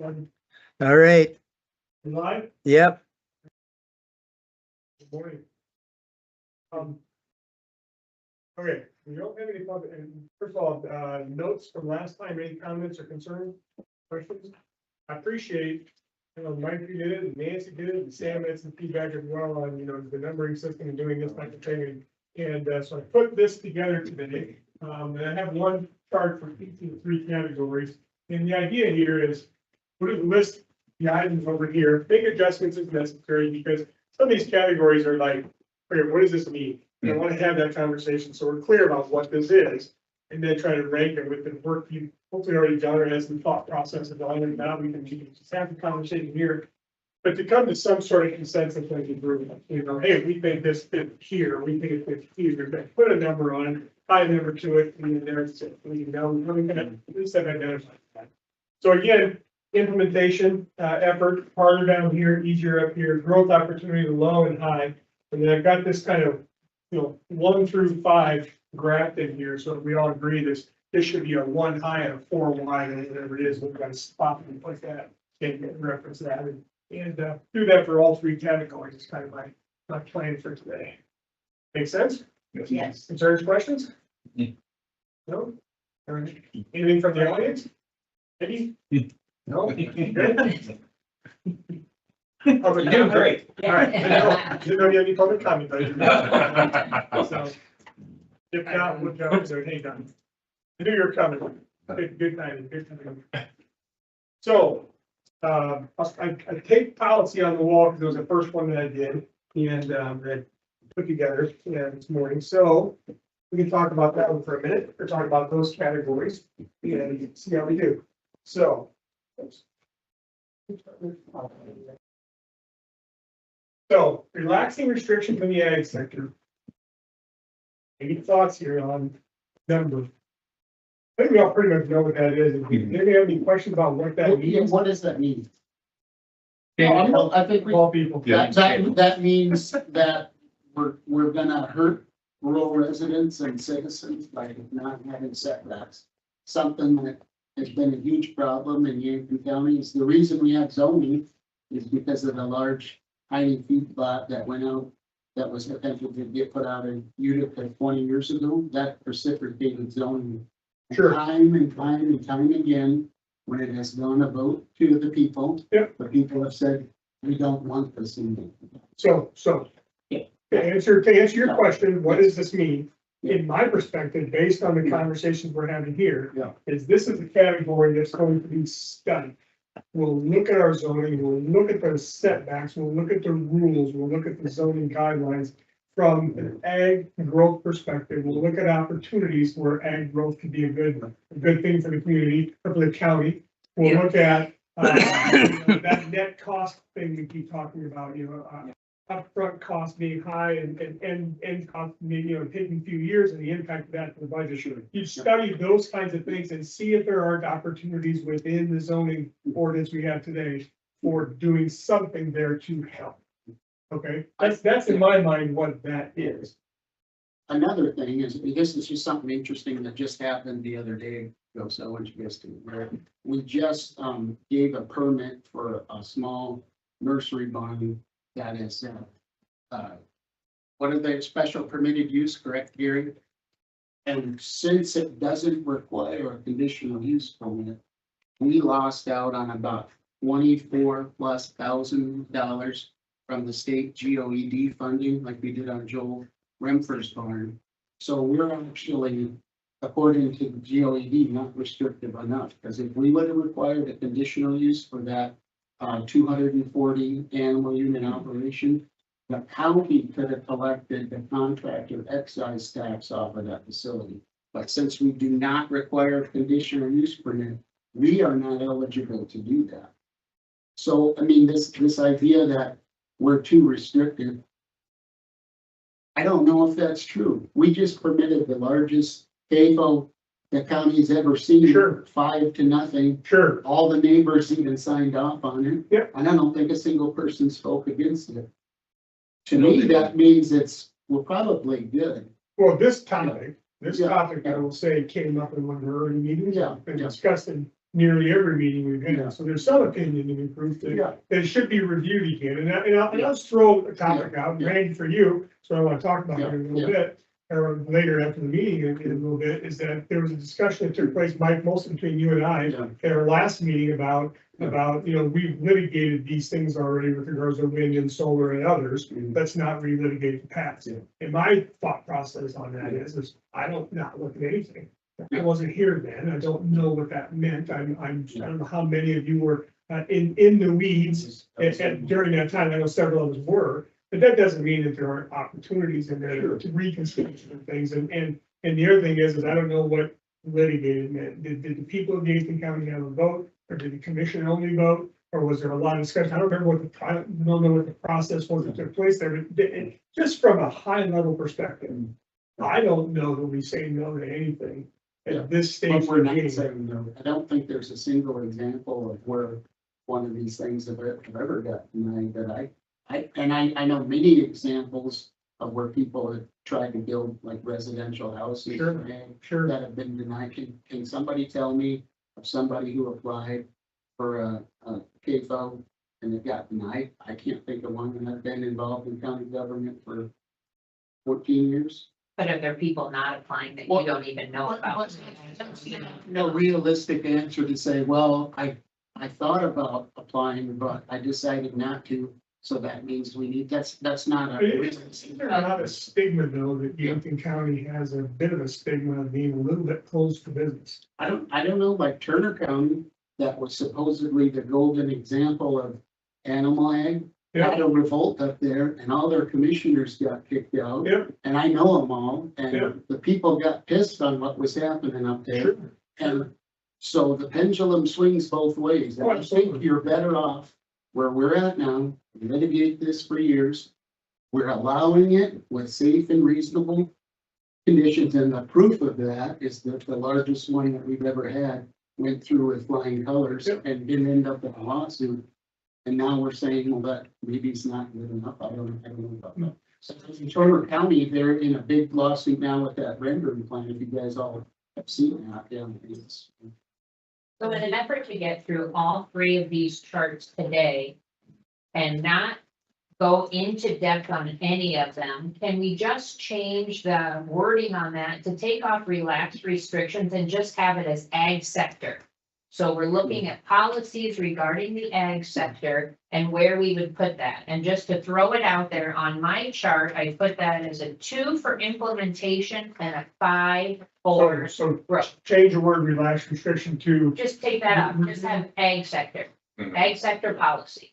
All right. Live? Yep. Good morning. Okay, we don't have any public, and first of all, notes from last time, any comments or concerns, questions? I appreciate, Mike, you did it, and Nancy did it, and Sam had some feedback as well on, the numbering system and doing this type of thing. And so I put this together today, and I have one chart for each of the three categories. And the idea here is, we're going to list the items over here, make adjustments as necessary, because some of these categories are like, okay, what does this mean? And I want to have that conversation so we're clear about what this is, and then try to rank it with the work you hopefully already done or has some thought process of it. Now we can just have the conversation here. But to come to some sort of consensus like agreement, hey, we think this fits here, we think it fits here, but put a number on it, tie a number to it, and then there's it. We can at least have identified that. So again, implementation effort, harder down here, easier up here, growth opportunity low and high. And then I've got this kind of 1 through 5 graphed in here, so we all agree this should be a 1 high and a 4 wide, or whatever it is. We've got to spot and like that, and reference that, and do that for all 3 categories. It's kind of my plan for today. Make sense? Yes. Concerns, questions? No? All right. Anything from the audience? Any? No? Good? You're doing great. All right. Didn't know you had any public comment. So, if not, we'll jump to, hey, Don. I knew you were coming. Good timing, good timing. So, I take policy on the wall because it was the first one that I did and that put together this morning. So we can talk about that one for a minute, or talk about those categories and see how we do. So. So, relaxing restrictions in the ag sector. Any thoughts here on number? I think we all pretty much know what that is. If you have any questions about what that means? What does that mean? Well, I think All people. that means that we're gonna hurt rural residents and citizens by not having setbacks. Something that has been a huge problem in Yankton County. Is the reason we have zoning is because of the large tiny feedlot that went out, that was potential to get put out in Utica 20 years ago. That precipitated zoning. Sure. Time and time and time again, when it has gone a vote to the people. Yep. The people have said, we don't want this in. So, Yeah. to answer your question, what does this mean? In my perspective, based on the conversations we're having here, Yeah. is this is a category that's going to be studied. We'll look at our zoning, we'll look at the setbacks, we'll look at the rules, we'll look at the zoning guidelines. From an ag growth perspective, we'll look at opportunities where ag growth could be a good thing for the community or for the county. We'll look at that net cost thing we keep talking about, upfront cost being high and end cost maybe, taking a few years and the impact of that to the budget. Sure. You study those kinds of things and see if there are opportunities within the zoning ordinance we have today for doing something there to help. Okay, that's in my mind what that is. Another thing is, this is just something interesting that just happened the other day. So I want you guys to, we just gave a permit for a small nursery barn that is, what are they, special permitted use, correct, Gary? And since it doesn't require a conditional use permit, we lost out on about $24,000+ from the state GOED funding, like we did on Joel Remfer's barn. So we're actually, according to the GOED, not restrictive enough, because if we would have required a conditional use for that 240 animal unit operation, the county could have collected the contractor excise tax off of that facility. But since we do not require a conditional use permit, we are not eligible to do that. So, I mean, this idea that we're too restricted, I don't know if that's true. We just permitted the largest CAFO the county's ever seen. Sure. 5-0. Sure. All the neighbors even signed off on it. Yep. And I don't think a single person spoke against it. To me, that means we're probably good. Well, this topic, I will say, came up in one of the early meetings. Yeah. And discussed in nearly every meeting we've Yeah. had, so there's some opinion in the group that, Yeah. that it should be reviewed again, and I'll just throw a topic out, Yeah. Randy, for you, so I wanna talk about it Yeah. in a little Yeah. bit. Or later after the meeting in a little bit, is that there was a discussion that took place, Mike, mostly between you and I, Yeah. at our last meeting about, we've litigated these things already with regards to wind and solar and others. Mhm. Let's not relitigate the past. Yeah. And my thought process on that is I don't not look at anything. I wasn't here then. I don't know what that meant. I don't know how many of you were in the weeds during that time. I know several of us were, but that doesn't mean that there aren't opportunities in there Sure. to reconsider some things. And the other thing is I don't know what litigated meant. Did the people of Yankton County have a vote, or did the commission only vote? Or was there a lot of discussion? I don't remember don't know what the process was that took place there, but just from a high level perspective, I don't know that we say no to anything Yeah. at this stage. But we're of the not game. saying no. I don't think there's a single example of where one of these things have ever got denied that I know many examples of where people have tried to build like residential houses. Sure. Sure. That have been denied. Can somebody tell me of somebody who applied for a KFO and it got denied? I can't think of one, and I've been involved in county government for 14 years. But are there people not applying that Well, you don't even know about? No realistic answer to say, well, I thought about applying, but I decided not to. So that means we need, that's not Is a. there not a stigma though that Yankton County has a bit of a stigma of being a little bit closed to business? I don't know, like Turner County, that was supposedly the golden example of animal ag. Yeah, Had a revolt up there and all their commissioners got kicked out. Yep. And I know them all, Yep. and the people got pissed on what was happening up there. Sure. And so the pendulum swings both ways. And Oh, I think absolutely. you're better off where we're at now. We litigate this for years. We're allowing it with safe and reasonable conditions. And the proof of that is that the largest one that we've ever had went through with flying colors Yep. and didn't end up in a lawsuit. And now we're saying, well, that maybe it's not good enough. I don't know about that. So in Turner County, they're in a big lawsuit now with that rendering plan. If you guys all have seen that, yeah. It's- So in an effort to get through all three of these charts today and not go into depth on any of them, can we just change the wording on that to take off relaxed restrictions and just have it as ag sector? So we're looking at policies regarding the ag sector and where we would put that. And just to throw it out there on my chart, I put that as a 2 for implementation and a 5 for So growth. change the word relaxed restriction to Just take that out, just have ag sector, ag sector policy.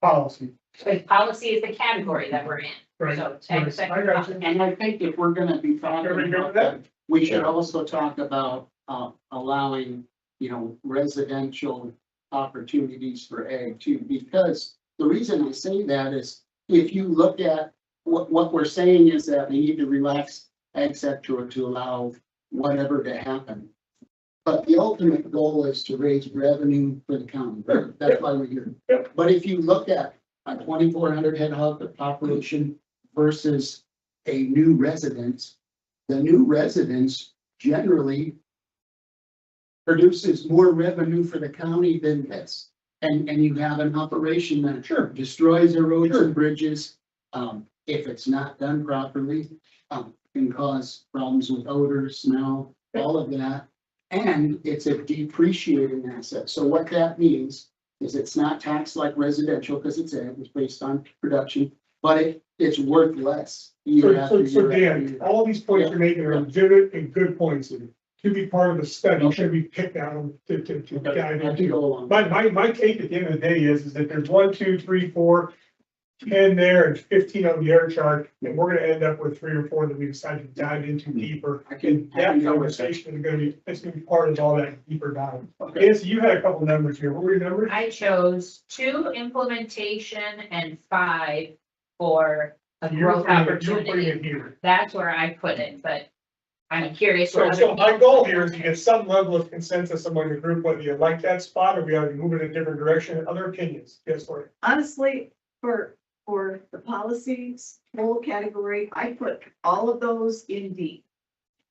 policy. Because policy is the category that we're in, Right. so it's ag Right. sector. I got you. policy. And I think if we're gonna be talking Everybody good about with that? that, we should also talk about, allowing, residential opportunities for ag too, because the reason I say that is if you look at what we're saying is that we need to relax ag sector to allow whatever to happen. But the ultimate goal is to raise revenue for the county. That's why we're here. Yep. But if you look at a 2,400 head hog population versus a new residence, the new residence generally produces more revenue for the county than this. And you have an operation that Sure. destroys the roads Sure. and bridges. If it's not done properly, can cause problems with odor, smell, all of that. And it's a depreciating asset. So what that means is it's not taxed like residential because it's based on production, but it's worth less. year after So year after Dan, year. all these points you're making are legitimate and good points to be part of the study, should be picked out to dive I have to into. go along. My take at the end of the day is that there's 1, 2, 3, 4, 10 there and 15 on the other chart, and we're gonna end up with 3 or 4 that we decided to dive into deeper. I can That go with that. conversation is it's gonna be part of all that deeper dive. Okay. Nancy, you had a couple numbers here. What were your numbers? I chose 2 implementation and 5 for a You're growth putting it opportunity. here. That's where I put it, but I'm curious. So, what so other my people- goal here is to get some level of consensus among the group, whether you like that spot or we ought to move in a different direction, other opinions. Yes, Lori. Honestly, for the policies, whole category, I put all of those in D.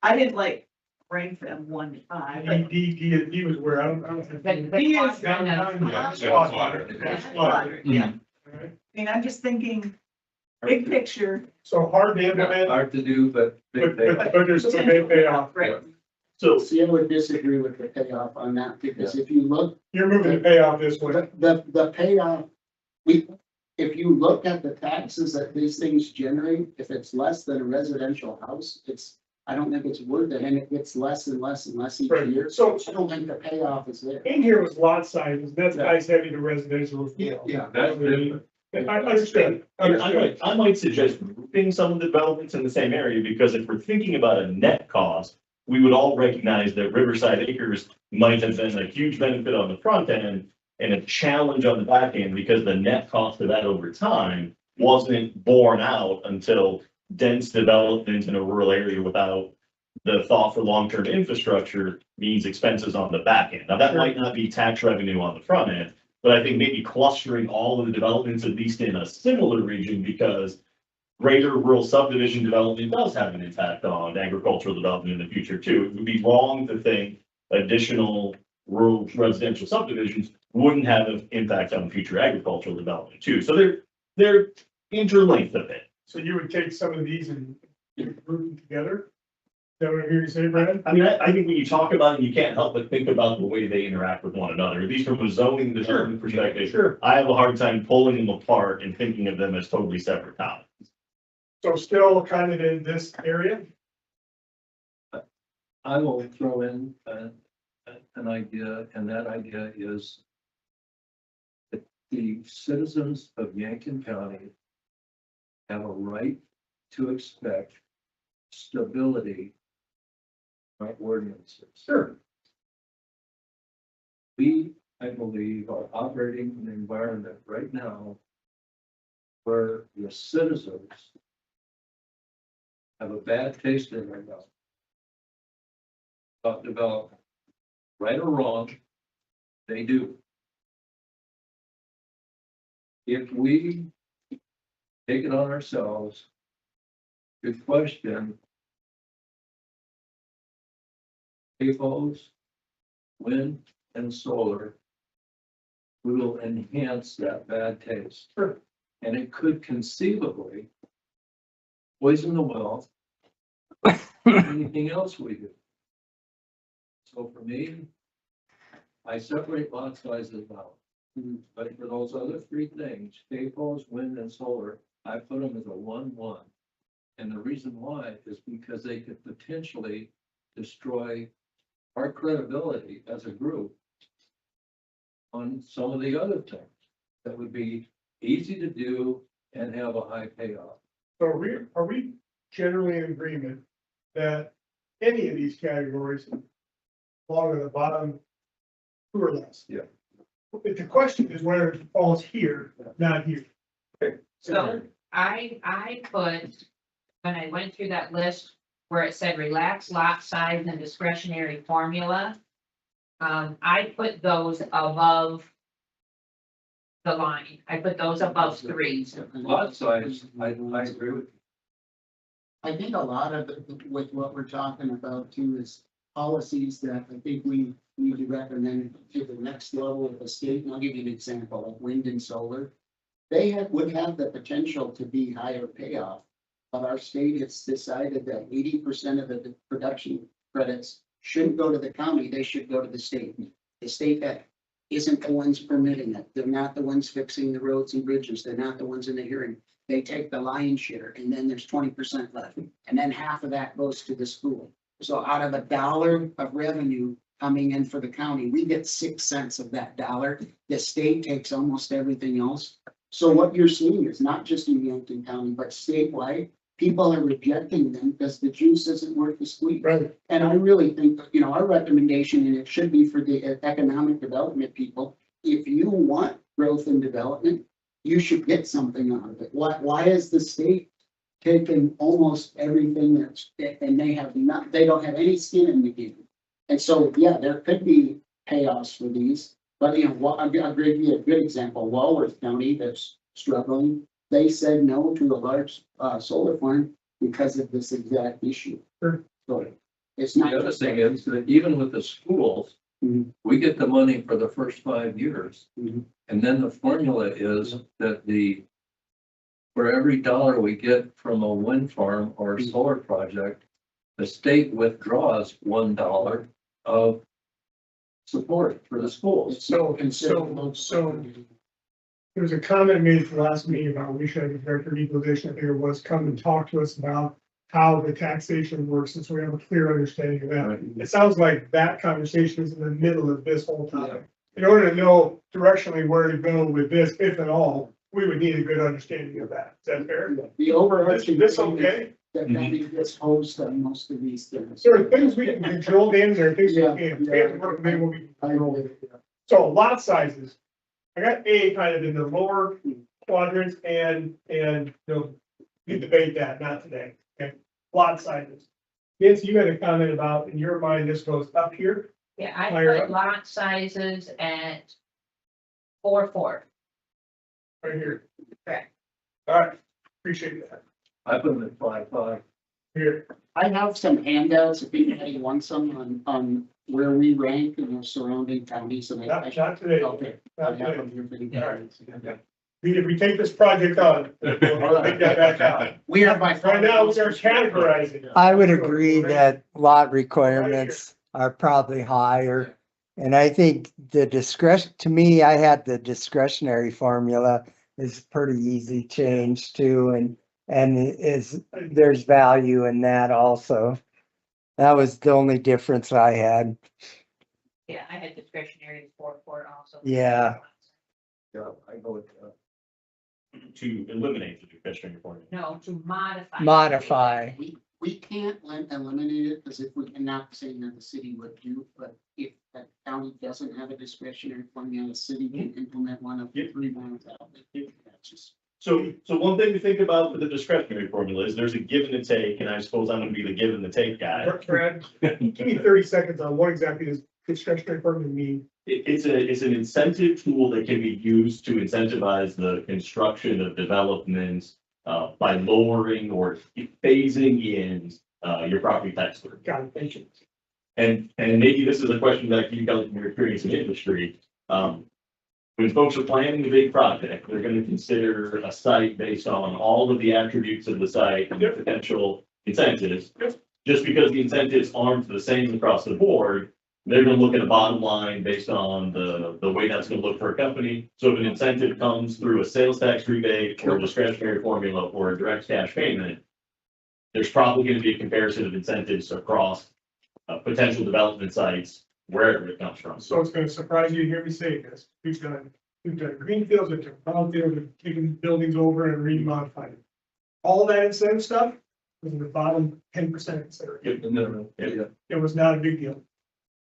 I didn't like rank them 1 to 5. D was where, I don't. The D is quadrant downtown. of- Yeah, it's Yeah, water. it's It's Yeah. water. Yeah, All right. I mean, I'm just thinking, big picture, So hard to implement, Hard to do, but big pay. but there's a big payoff. right? So see, I would disagree with the payoff on that, because if you look, You're moving the payoff this way. the payoff, if you look at the taxes that these things generate, if it's less than a residential house, I don't think it's worth it, and it gets less and less and less each Right. year. So I don't think the payoff is there. in here was lot sizes, that's nice heavy to residential as well. Yeah. That's different. I understand. I might suggest grouping some of the developments in the same area, because if we're thinking about a net cost, we would all recognize that Riverside Acres might have been a huge benefit on the front end and a challenge on the back end, because the net cost of that over time wasn't borne out until dense development in a rural area without the thought for long-term infrastructure means expenses on the back end. Now, that might not be tax revenue on the front end, but I think maybe clustering all of the developments, at least in a similar region, because greater rural subdivision development does have an impact on agricultural development in the future too. It would be wrong to think additional rural residential subdivisions wouldn't have an impact on future agricultural development too. So they're interlinked a bit. So you would take some of these and group them together? Is that what I'm hearing you say, Brad? I mean, I think when you talk about it, you can't help but think about the way they interact with one another, at least from a zoning development perspective. Sure. I have a hard time pulling them apart and thinking of them as totally separate topics. So still kind of in this area? I will throw in an idea, and that idea is that the citizens of Yankton County have a right to expect stability by ordinances. Sure. We, I believe, are operating in an environment right now where the citizens have a bad taste in their mouth about development. Right or wrong, they do. If we take it on ourselves to question PFOS, wind and solar, we will enhance that bad taste. Sure. And it could conceivably poison the well, anything else we do. So for me, I separate lot sizes out. But for those other three things, PFOS, wind and solar, I put them as a 1-1. And the reason why is because they could potentially destroy our credibility as a group on some of the other things that would be easy to do and have a high payoff. So are we generally in agreement that any of these categories belong to the bottom 2 or less? Yeah. But the question is whether it falls here, not here. So I put, when I went through that list where it said relax lot size and discretionary formula, I put those above the line. I put those above 3. Lot size, I agree with you. I think a lot of it with what we're talking about too is policies that I think we need to recommend to the next level of the state. And I'll give you an example, like wind and solar. They would have the potential to be higher payoff, but our state has decided that 80% of the production credits shouldn't go to the county, they should go to the state. The state that isn't the ones permitting it, they're not the ones fixing the roads and bridges, they're not the ones in the hearing. They take the lion's share, and then there's 20% left, and then half of that goes to the school. So out of $1 of revenue coming in for the county, we get 6 cents of that dollar. The state takes almost everything else. So what you're seeing is not just in Yankton County, but statewide, people are rejecting them because the juice isn't worth the squeeze. Right. And I really think, our recommendation, and it should be for the economic development people, if you want growth and development, you should get something out of it. Why is the state taking almost everything and they don't have any skin in the game? And so, yeah, there could be payoffs for these, but I'll give you a good example. Walworth County that's struggling, they said no to a large solar farm because of this exact issue. Sure. So It's The not other just thing is that even with the schools, Mhm. we get the money for the first 5 years. Mhm. And then the formula is that for every dollar we get from a wind farm or solar project, the state withdraws $1 of support for the schools. So there was a comment made at the last meeting about we should have a director of equalization, there was come and talk to us about how the taxation works, and so we have a clear understanding of that. It sounds like that conversation is in the middle of this whole topic. In order to know directionally where to go with this, if at all, we would need a good understanding of that. Is that fair? The overarching. This okay? That money gets hosed on most of these things. There are things we can control, Dan, there are things we Yeah, can't. yeah. We have to work with what we can I control. agree. So lot sizes. I got A kind of in the lower quadrants and, you know, we debate that, not today, okay? Lot sizes. Nancy, you had a comment about, in your mind, this goes up here. Yeah, I Higher put up. lot sizes at 4-4. Right here. Correct. All right, appreciate that. I put them at 5.5. Here, I have some handouts if anybody wants some on where we rank in the surrounding counties and not today. Okay. I Not have today. them here for you All right. guys. If we take this project on, we'll take that back out. We are by far. Right now, we are categorizing. I would agree that lot requirements are probably higher. And I think the discretion, to me, I had the discretionary formula is pretty easy change too, and there's value in that also. That was the only difference I had. Yeah, I had discretionary 4-4 also. Yeah. Yeah, I go with that. To eliminate the discretionary formula. No, to modify. Modify. We can't eliminate it, because if we, I'm not saying that the city would do, but if the county doesn't have a discretionary formula, the city can implement one of the 3 ones out. That's just. So one thing to think about with the discretionary formula is there's a give and a take, and I suppose I'm gonna be the give and the take guy. Brad, give me 30 seconds on what exactly does discretionary formula mean? It's an incentive tool that can be used to incentivize the construction of developments by lowering or phasing in your property tax burden. Got it, thank you. And maybe this is a question that you got from your experience in industry. When folks are planning a big project, they're gonna consider a site based on all of the attributes of the site and the potential incentives. Yep. Just because the incentives aren't the same across the board, they're gonna look at a bottom line based on the way that's gonna look for a company. So if an incentive comes through a sales tax rebate or a discretionary formula or a direct cash payment, there's probably gonna be a comparison of incentives across potential development sites, wherever it comes from. So it's gonna surprise you to hear me say this. We've done greenfields, we've done brownfields, we've taken buildings over and remodified it. All that incentive stuff was in the bottom 10% consideration. The minimum, yeah. It was not a big deal.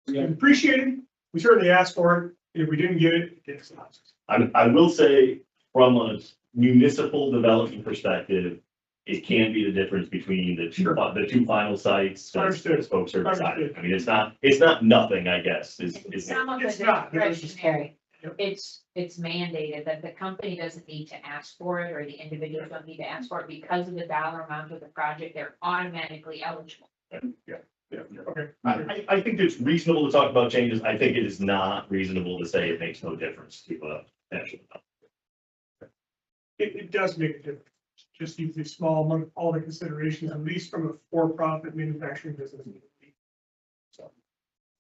We Yeah. appreciate it. We certainly asked for it. If we didn't get it, it gets lost. I will say, from a municipal development perspective, it can be the difference between the two final sites. Understood. As folks are deciding. Understood. I mean, it's not nothing, I guess, is. Some of it It's is not, it was just discretionary. Yep. It's mandated that the company doesn't need to ask for it, or the individual don't need to ask for it because of the dollar amount of the project, they're automatically eligible. Yeah, okay. I think it's reasonable to talk about changes. I think it is not reasonable to say it makes no difference to potential. It does make a difference. Just use the small among all the considerations, at least from a for-profit manufacturing business. So,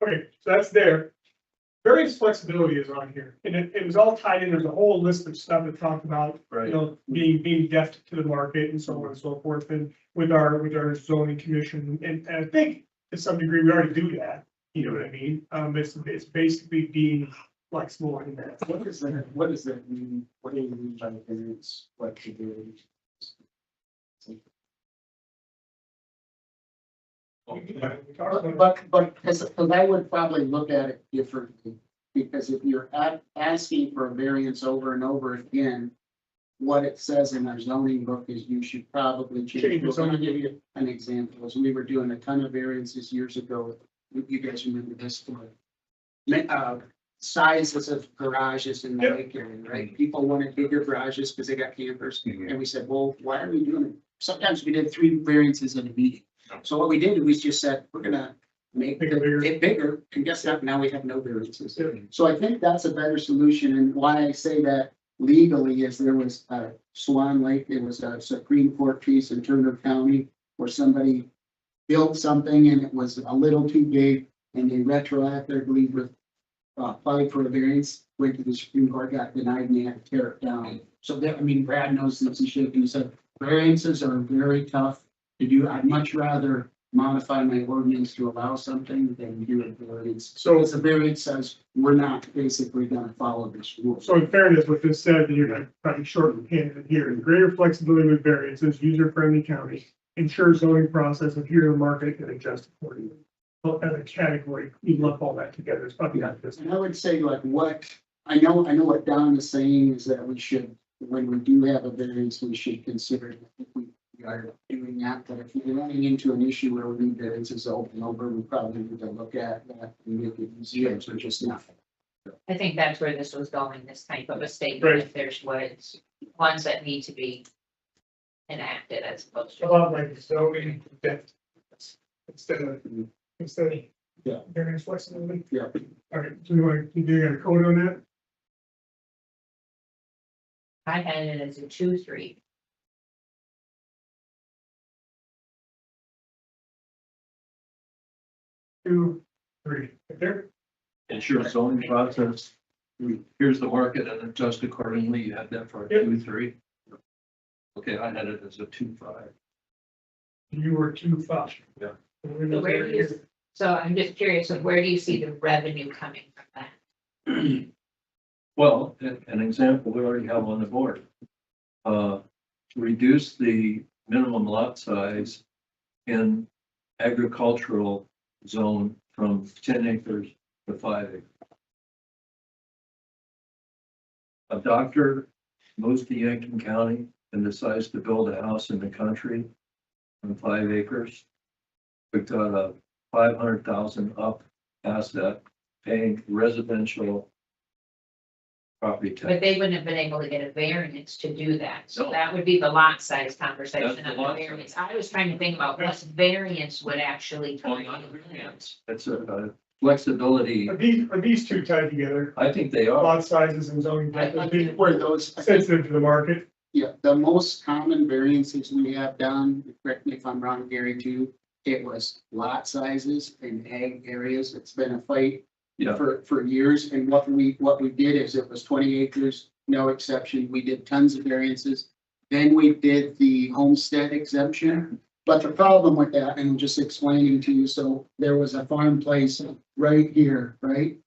okay, so that's there. Various flexibility is on here, and it was all tied in. There's a whole list of stuff that talked about, you know, being deaf to the market and so on and so forth, and with our zoning commission, and I think to some degree, we already do that, you know what I mean? It's basically being flexible in that. What does that mean? What do you mean by variance flexibility? But, because I would probably look at it differently, because if you're asking for a variance over and over again, what it says in our zoning book is you should probably change. Change the I'll zoning. give you an example, as we were doing a ton of variances years ago, you guys remember this one. Sizes of garages in the Yep. lake area, right? People wanted bigger garages because they got campers, and we said, well, why are we doing it? Sometimes we did 3 variances in a meeting. So what we did was just said, we're gonna make Make it bigger. it bigger, and guess what, now we have no variances. Yeah. So I think that's a better solution, and why I say that legally is there was Swan Lake, there was a Supreme Court case in Turner County where somebody built something and it was a little too big, and they retroactively applied for a variance, went to the Supreme Court, got denied, and they had to tear it down. So that, I mean, Brad knows this, and shaking, he said, variances are very tough to do. I'd much rather modify my ordinance to allow something than do a variance. So, Because the variance says, we're not basically gonna follow this rule. so in fairness, what this said, and you're gonna probably shorten it here, greater flexibility with variances, user-friendly county, ensure zoning process, adhere to the market and adjust accordingly. Well, as a category, you lump all that together, it's probably not this. And I would say like what, I know what Don is saying is that we should, when we do have a variance, we should consider if we are doing that, but if we're running into an issue where we need variances over and over, we probably need to look at that and make it easier, so just nothing. I think that's where this was going, this type of a statement, Right. if there's ones that need to be enacted as opposed to. About like zoning depth. Instead of, Yeah. variance flexibility. Yeah. All right, so you got a code on that? I had it as a 2-3. Two, three, right there. Ensure zoning process, here's the market and adjust accordingly, you had that for a Yep. 2-3. Okay, I had it as a 2-5. You were two five. Yeah. So where do you, so I'm just curious, of where do you see the revenue coming from that? Well, an example we already have on the board. Reduce the minimum lot size in agricultural zone from 10 acres to 5 acres. A doctor moves to Yankton County and decides to build a house in the country on 5 acres. We've got a 500,000 up asset paying residential property But tax. they wouldn't have been able to get a variance to do that, so No. that would be the lot size conversation That's the on the lot variance. I was trying to think about what variance would actually Oh, come not a in. variance. It's a flexibility. Are these two tied together? I think they are. Lot sizes and zoning depth, are these Where those, sensitive to the market? yeah, the most common variances we have done, correct me if I'm wrong, Gary, too, it was lot sizes in ag areas. It's been a fight Yeah. for years, and what we did is it was 20 acres, no exception. We did tons of variances. Then we did the homestead exemption, but the problem with that, and I'm just explaining to you, so there was a farm place right here, right?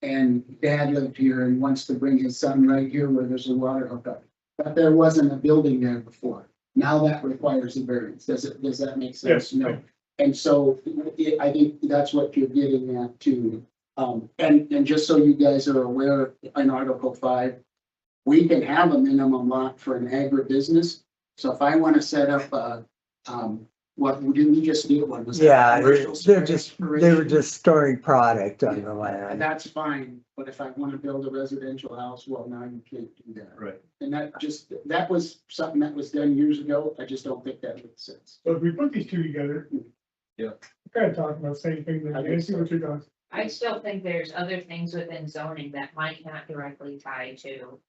And dad lived here and wants to bring his son right here where there's a water hookup. But there wasn't a building there before. Now that requires a variance. Does that make sense? Yes. No. And so I think that's what you're getting at too. And just so you guys are aware, in Article 5, we can have a minimum lot for an agribusiness. So if I want to set up what did we just do? One was that Yeah, commercial they were storage? just storing product on the And land. that's fine, but if I want to build a residential house, well, now you can't do that. Right. And that was something that was done years ago. I just don't think that makes sense. So if we put these two together. Yeah. We're kind of talking about the same thing, I think and see so. what you're doing. I still think there's other things within zoning that might not directly tie to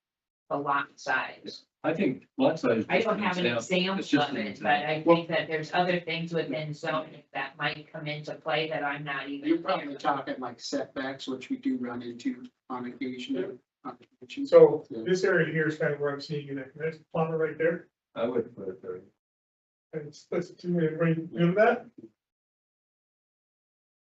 the lot size. I think lot size. is I just don't have an It's example just of an it, but I example. think that there's other things within zoning that might come into play that I'm not even. You're probably talking like setbacks, which we do run into on occasion. So this area here is kind of where I'm seeing it. That's plumber right there. I would put it there. And it's split it two, everybody feel that?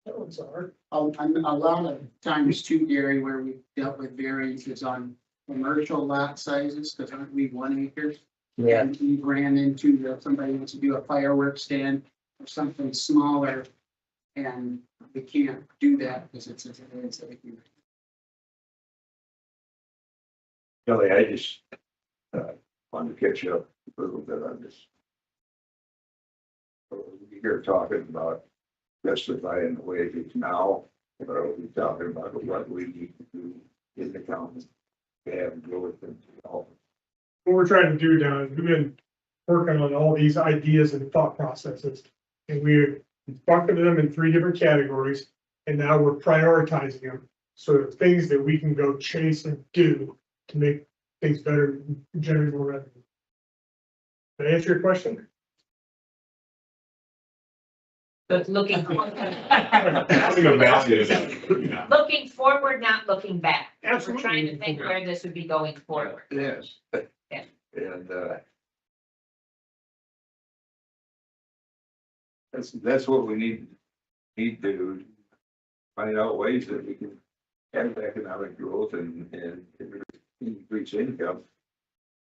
That one's hard. A lot of times too, Gary, where we dealt with variances on commercial lot sizes, because aren't we 1 acre? Yeah, And we ran into somebody wants to do a fireworks stand or something smaller. And we can't do that because it's a. Kelly, I just wanted to catch you up a little bit on this. You're talking about justifying the way it is now, but are we talking about what we need to do in the county to have growth and development? What we're trying to do, Don, is we've been working on all these ideas and thought processes. And we bucketed them in 3 different categories, and now we're prioritizing them. So the things that we can go chase and do to make things better, generate more revenue. Did I answer your question? But looking, Having a basket. looking forward, not looking back. We're Absolutely. trying to think where this would be going forward. Yes. Yeah. And, that's what we need to find out ways that we can have economic growth and increase income.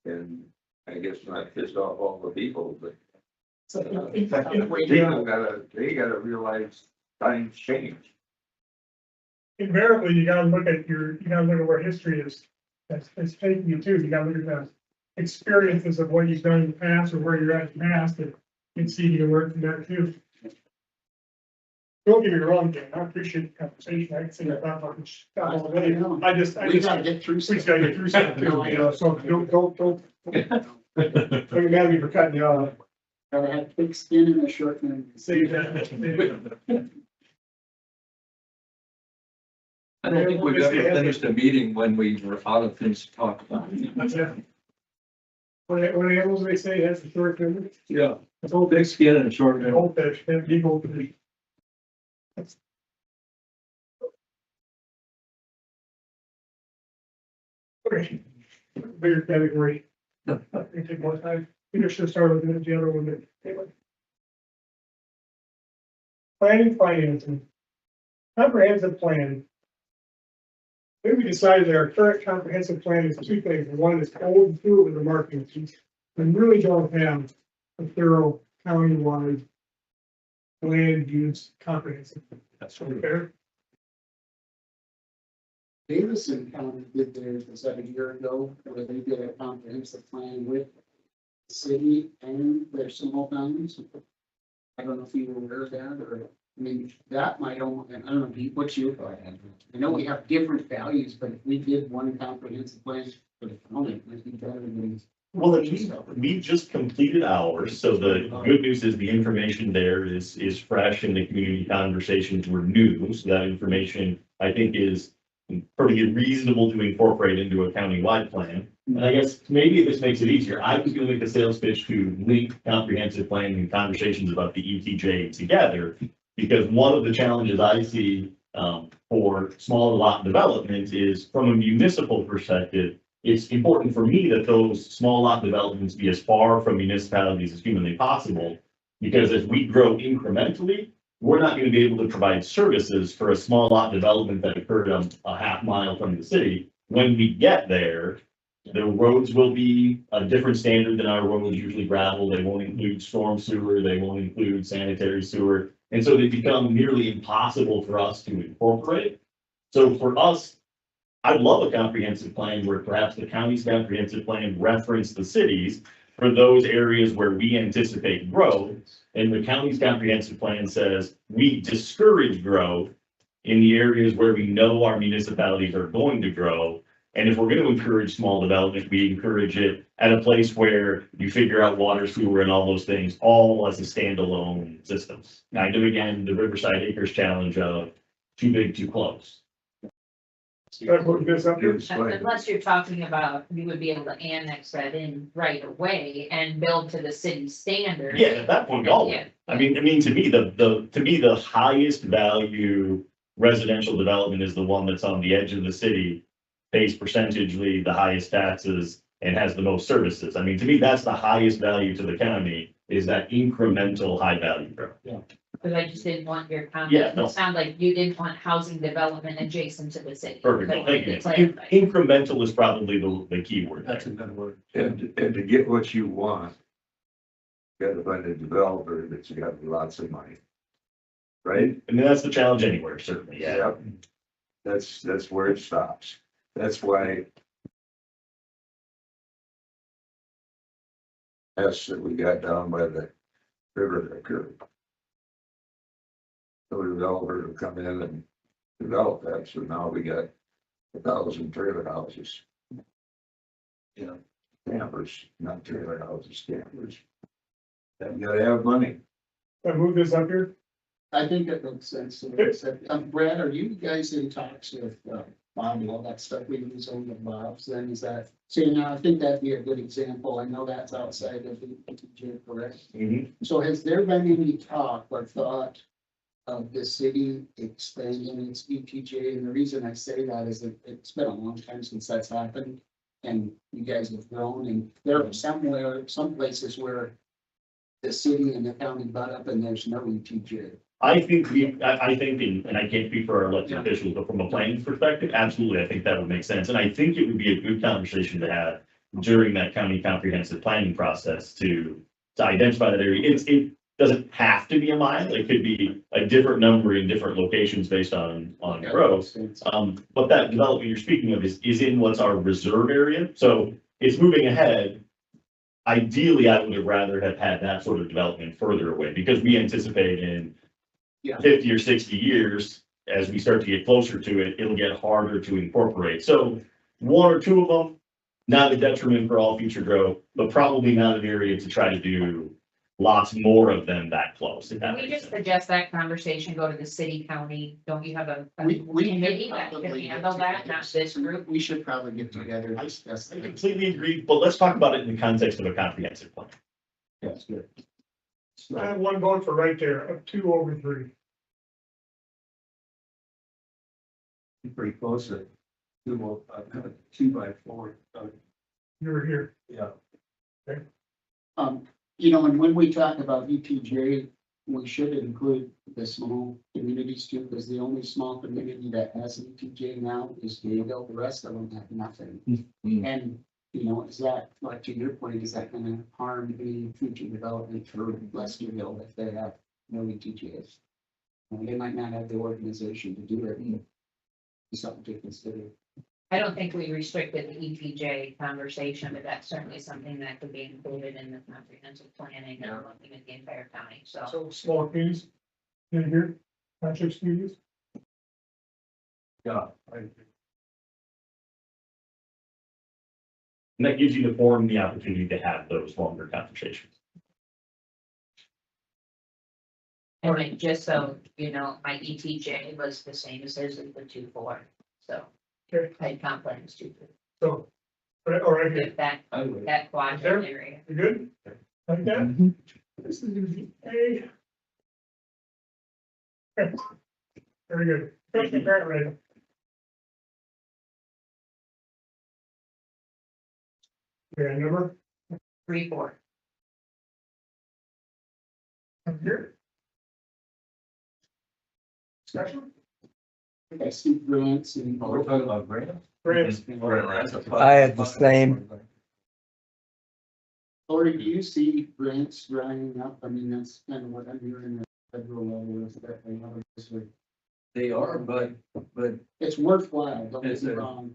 And I guess not piss off all the people, but they gotta realize times change. Invariably, you gotta look at where history is, that's taking you to, you gotta look at the experiences of what you've done in the past or where you're at in the past, and see if you can learn from that too. Don't get me wrong, Dan, I appreciate the conversation, I can say that much. I just, We gotta get through. we just gotta get through something too, you know, so don't get mad at me for cutting you off. Gotta have thick skin and a short memory. Say that. I don't think we've ever finished a meeting when we were out of things to talk about. What animals do they say, that's the short term? Yeah, it's all big skin and short memory. Goldfish, and big goldfish. Okay, bigger category. It take more time. We should start looking at the other one. Anyway. Planning, financing. Comprehensive plan. Maybe we decided that our current comprehensive plan is 2 things. One is old and 2 with the marketing piece. We really don't have a thorough countywide land use comprehensive. That's Fair? Davison County did theirs, was that a year ago, where they did a comprehensive plan with the city and their small towns. I don't know if you were aware of that, or, I mean, that might almost, I don't know, Pete, what's your thought? I know we have different values, but if we did one comprehensive plan for the county, it would be better than. Well, we just completed ours, so the good news is the information there is fresh and the community conversations were new, so that information, I think, is pretty reasonable to incorporate into a countywide plan. And I guess maybe this makes it easier. I was gonna make a sales pitch to link comprehensive plan and conversations about the ETJ together. Because one of the challenges I see for smaller lot development is from a municipal perspective, it's important for me that those small lot developments be as far from municipalities as humanly possible. Because as we grow incrementally, we're not going to be able to provide services for a small lot development that occurred a half mile from the city. When we get there, the roads will be a different standard than our roads, usually gravel. They won't include storm sewer. They won't include sanitary sewer. And so they become nearly impossible for us to incorporate. So for us, I'd love a comprehensive plan where perhaps the county's comprehensive plan referenced the cities for those areas where we anticipate growth. And the county's comprehensive plan says we discourage growth in the areas where we know our municipalities are going to grow. And if we're going to encourage small development, we encourage it at a place where you figure out water, sewer, and all those things, all as a standalone system. Kind of, again, the Riverside Acres challenge of too big, too close. That's what this up here. Unless you're talking about, you would be able to annex that in right away and build to the city standard. Yeah, at that point, all. Yeah. I mean, to me, the highest value residential development is the one that's on the edge of the city, pays percentagely the highest taxes and has the most services. I mean, to me, that's the highest value to the county, is that incremental high value growth. Because I just didn't want your comment. Yeah, no. It sounded like you didn't want housing development adjacent to the city. Perfect. But Well, thank you. to clarify. Incremental is probably the key word. That's a good word. And to get what you want, you gotta find a developer that's got lots of money. Right? I mean, that's the challenge anywhere, certainly, yeah. Yep. That's where it stops. That's why that's that we got down by the river curve. So the developer will come in and develop that, so now we got 1,000 trailer houses. Yeah. campers, not trailer houses, campers. You gotta have money. I move this up here. I think that makes sense. Brad, are you guys in talks with, Bob and all that stuff we use on the Bobs, then is that, see, now I think that'd be a good example, I know that's outside of the ETJ, correct? So has there been any talk or thought of the city expanding its ETJ? And the reason I say that is that it's been a long time since that's happened. And you guys have grown, and there are some places where the city and the county butt up and there's no ETJ. I think I think, and I can't speak for our elected officials, but from a planning perspective, absolutely, I think that would make sense. And I think it would be a good conversation to have during that county comprehensive planning process to identify that area. It doesn't have to be a mile. It could be a different number in different locations based on growth. But that development you're speaking of is in what's our reserve area. So it's moving ahead. Ideally, I would have rather have had that sort of development further away because we anticipate in 50 or 60 years, as we start to get closer to it, it'll get harder to incorporate. So one or two of them, not a detriment for all future growth, but probably not an area to try to do lots more of them that close. If that Can we makes just sense. suggest that conversation go to the city county? Don't you have a We committee could that can probably handle get that, together. not this group? We should probably get together and discuss I that. completely agree, but let's talk about it in the context of a comprehensive plan. That's good. I have one vote for right there, of 2/3. Pretty close to 2x4. You were here. Yeah. You know, and when we talk about ETJ, we should include the small communities too, because the only small community that has an ETJ now is Gayville. The rest of them have nothing. And, you know, is that, like to your point, is that gonna harm any future development for Westerville if they have no ETJs? And they might not have the organization to do it. Something to consider. I don't think we restricted the ETJ conversation, but that's certainly something that could be included in the comprehensive planning and looking at the entire county, so. So small communities in here, township communities. Yeah. And that gives you the forum, the opportunity to have those longer conversations. And then just so, you know, my ETJ was the same as his in the 2-4, so. Okay. I had comp plan was 2-4, So, all right, here, if that, I would. that quadrant area. you good? Like that? Mhm. This is gonna be A. Okay. Very good. Trustee Barrett, right? Yeah, number 3-4. up here. Discussion? I see grants and. Oh, we're talking about grants? Grants. I had the same. Or do you see grants drying up? I mean, that's kind of what I'm hearing at the federal level is that they have this way. They are, but It's worthwhile, don't get Is me it? wrong,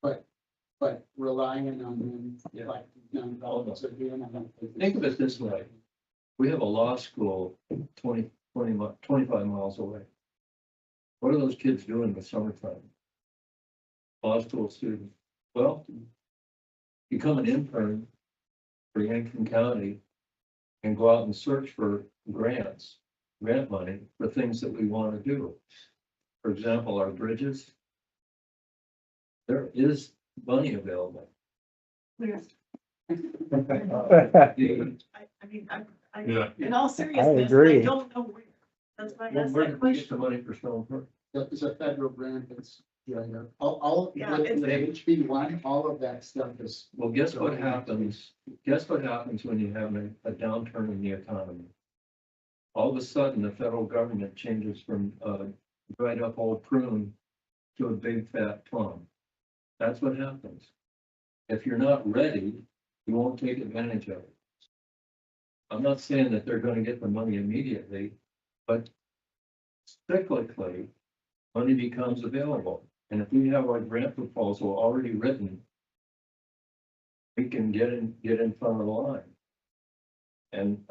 but relying on them, Yeah. like, nonprofits are doing, I don't think. think of it this way. We have a law school 25 miles away. What are those kids doing in the summertime? Law school students. Well, become an intern for Yankton County and go out and search for grant money for things that we want to do. For example, our bridges. There is money available. Yes. The- I mean, Yeah. in all seriousness, agree. I don't know where. That's why I Well, asked where that did we get question. the money for Stone Brook? It's a federal grant that's, all, Yeah, with it's- the HB one, all of that stuff is. Well, guess what happens? Guess what happens when you have a downturn in the economy? All of a sudden, the federal government changes from a dried up old prune to a big fat plum. That's what happens. If you're not ready, you won't take advantage of it. I'm not saying that they're gonna get the money immediately, but cyclically, money becomes available. And if we have our grant proposal already written, we can get in front of the line. And,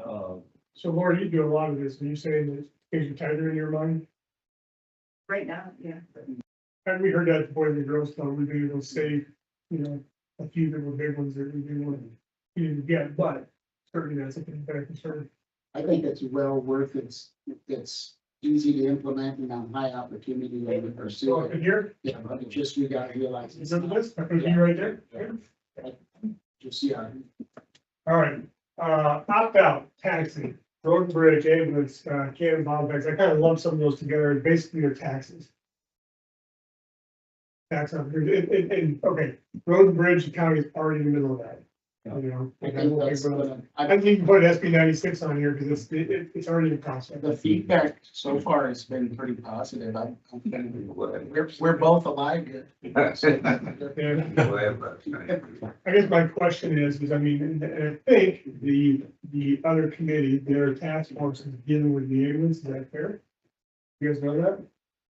So Laura, you do a lot of this, are you saying that things are tighter in your mind? Right now, yeah. And we heard that before the growth fund, we've been able to save, you know, a few that were big ones that we didn't get, but certainly that's a better concern. I think it's well worth it's easy to implement and on high opportunity to pursue So it. here, Yeah, but it's just, we gotta realize. is that the list? I put you right there. Just, yeah, All right, opt out, taxing, road and bridge, ambulance, can and bond bags, I kind of lump some of those together, basically they're taxes. Tax on, okay, road and bridge, the county is already in the middle of that. You know, I think that's gonna, I think you can put SB 96 on here because it's already in process. the feedback so far has been pretty positive. We're both alive yet. Yeah. I guess my question is, I mean, and I think the other committee, their task force is dealing with the ambulance, is that fair? You guys know that?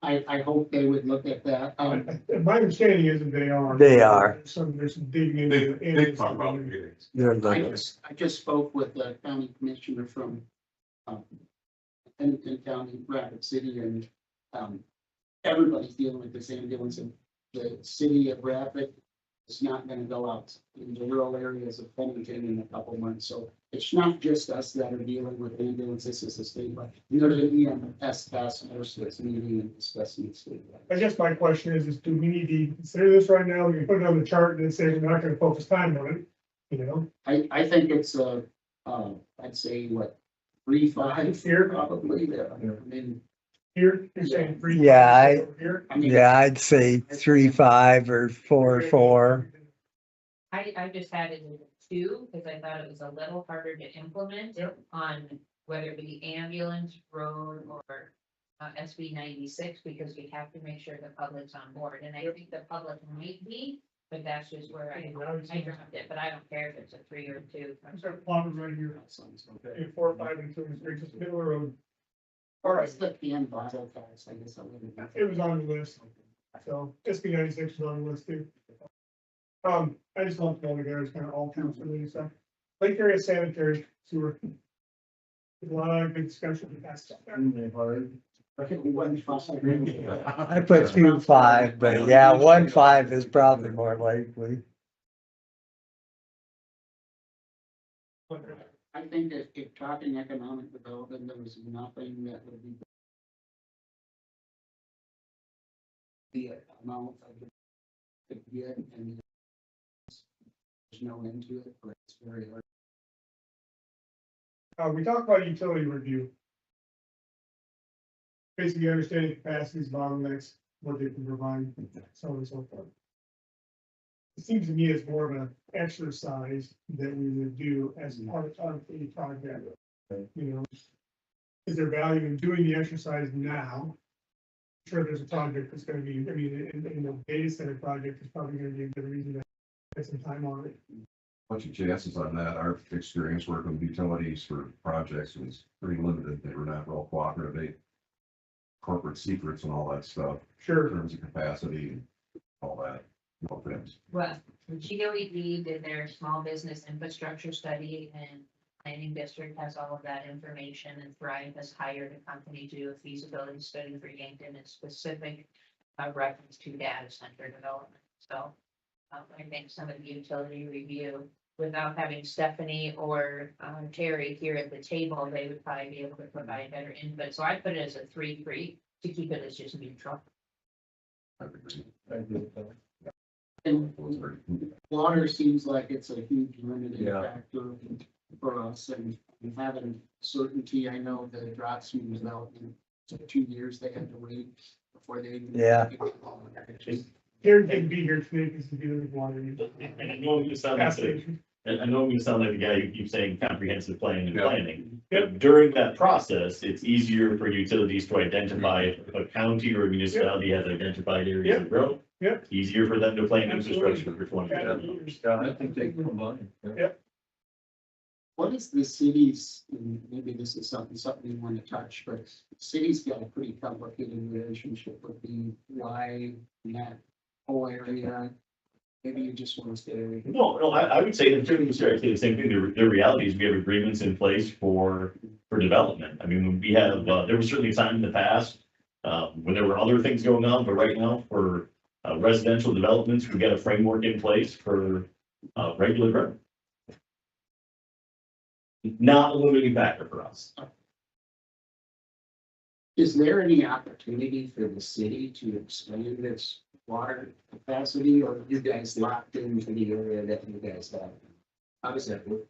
I hope they would look at that. My understanding is that they are. They are. There's some digging into. the ambulance. They're looking. I just spoke with the county commissioner from, Pennington County, Rapid City, and, everybody's dealing with this ambulance, and the city of Rapid is not gonna go out in the rural areas of Pennington in a couple months, so it's not just us that are dealing with ambulance, this is a statewide. You know, the EMS task force that's meeting and discussing it statewide. I guess my question is do we need to consider this right now? We can put it on the chart and then say we're not gonna focus time on it, you know? I think it's I'd say what, 3-5 Here? probably, yeah. I mean, Here, you're saying three. Yeah, Here? I mean, Yeah, I'd say 3-5 or 4-4. I just had it in 2, because I thought it was a little harder to implement Yep. on whether it be ambulance, road, or SB 96, because we have to make sure the public's on board, and I think the public might be, but that's just where I dropped it, but I don't care if it's a 3 or 2. I'm sorry, plot right here. that sounds okay. 4, 5, and 2 is great, just middle of the road. All right, It's the PM bottle guys, I guess I wouldn't. it was on the list, so SB 96 is on the list too. I just lumped them all together, it's kind of all counts related stuff. Lake area sanitary sewer. There's a lot of good discussion in the past. I put 2-5, but yeah, 1-5 is probably more likely. I think that if talking economic development, there was nothing that would be. The amount I could get, and there's no end to it, but it's very hard. We talked about utility review. Basically understanding capacities, bottlenecks, what they can provide, so on and so forth. It seems to me it's more of an exercise that we would do as part of a project. You know, is there value in doing the exercise now? Sure, there's a project that's gonna be, I mean, in the data center project is probably gonna be a good reason to spend some time on it. What's your chances on that? Our experience working with utilities for projects was pretty limited. They were not real cooperative. They corporate secrets and all that stuff in Sure, terms of capacity and all that. No offense. Well, GOED did their small business infrastructure study, and planning district has all of that information, and Thrive has hired a company to do a feasibility study for Yankton in specific reference to data center development. So I think some of the utility review, without having Stephanie or Terry here at the table, they would probably be able to provide better input. So I put it as a 3-3 to keep it as just neutral. I agree. I agree with that. And water seems like it's a huge limiting Yeah. factor for us, and having certainty. I know the Drotsman development took 2 years they had to wait before they. Even Yeah. Here, can be here today because to do with water. And I know I'm gonna sound like, and I know I'm gonna sound like the guy who keeps saying comprehensive planning and Yeah. planning. But during that process, it's easier for utilities to identify if a county or a municipality has identified areas of growth. Yeah. Easier for them to plan infrastructure for 20 Yeah. years. Yeah, I think they combine. Yeah. What is the city's, and maybe this is something you want to touch, but city's got a pretty complicated relationship with the Y and that whole area. Maybe you just want to stay away. No, I would say that certainly say the same thing. The reality is we have agreements in place for development. I mean, we have, there was certainly a time in the past when there were other things going on, but right now for residential developments, we get a framework in place for, regular growth. Not a limiting factor for us. Is there any opportunity for the city to expand its water capacity, or are you guys locked into the area that you guys have? How does that work?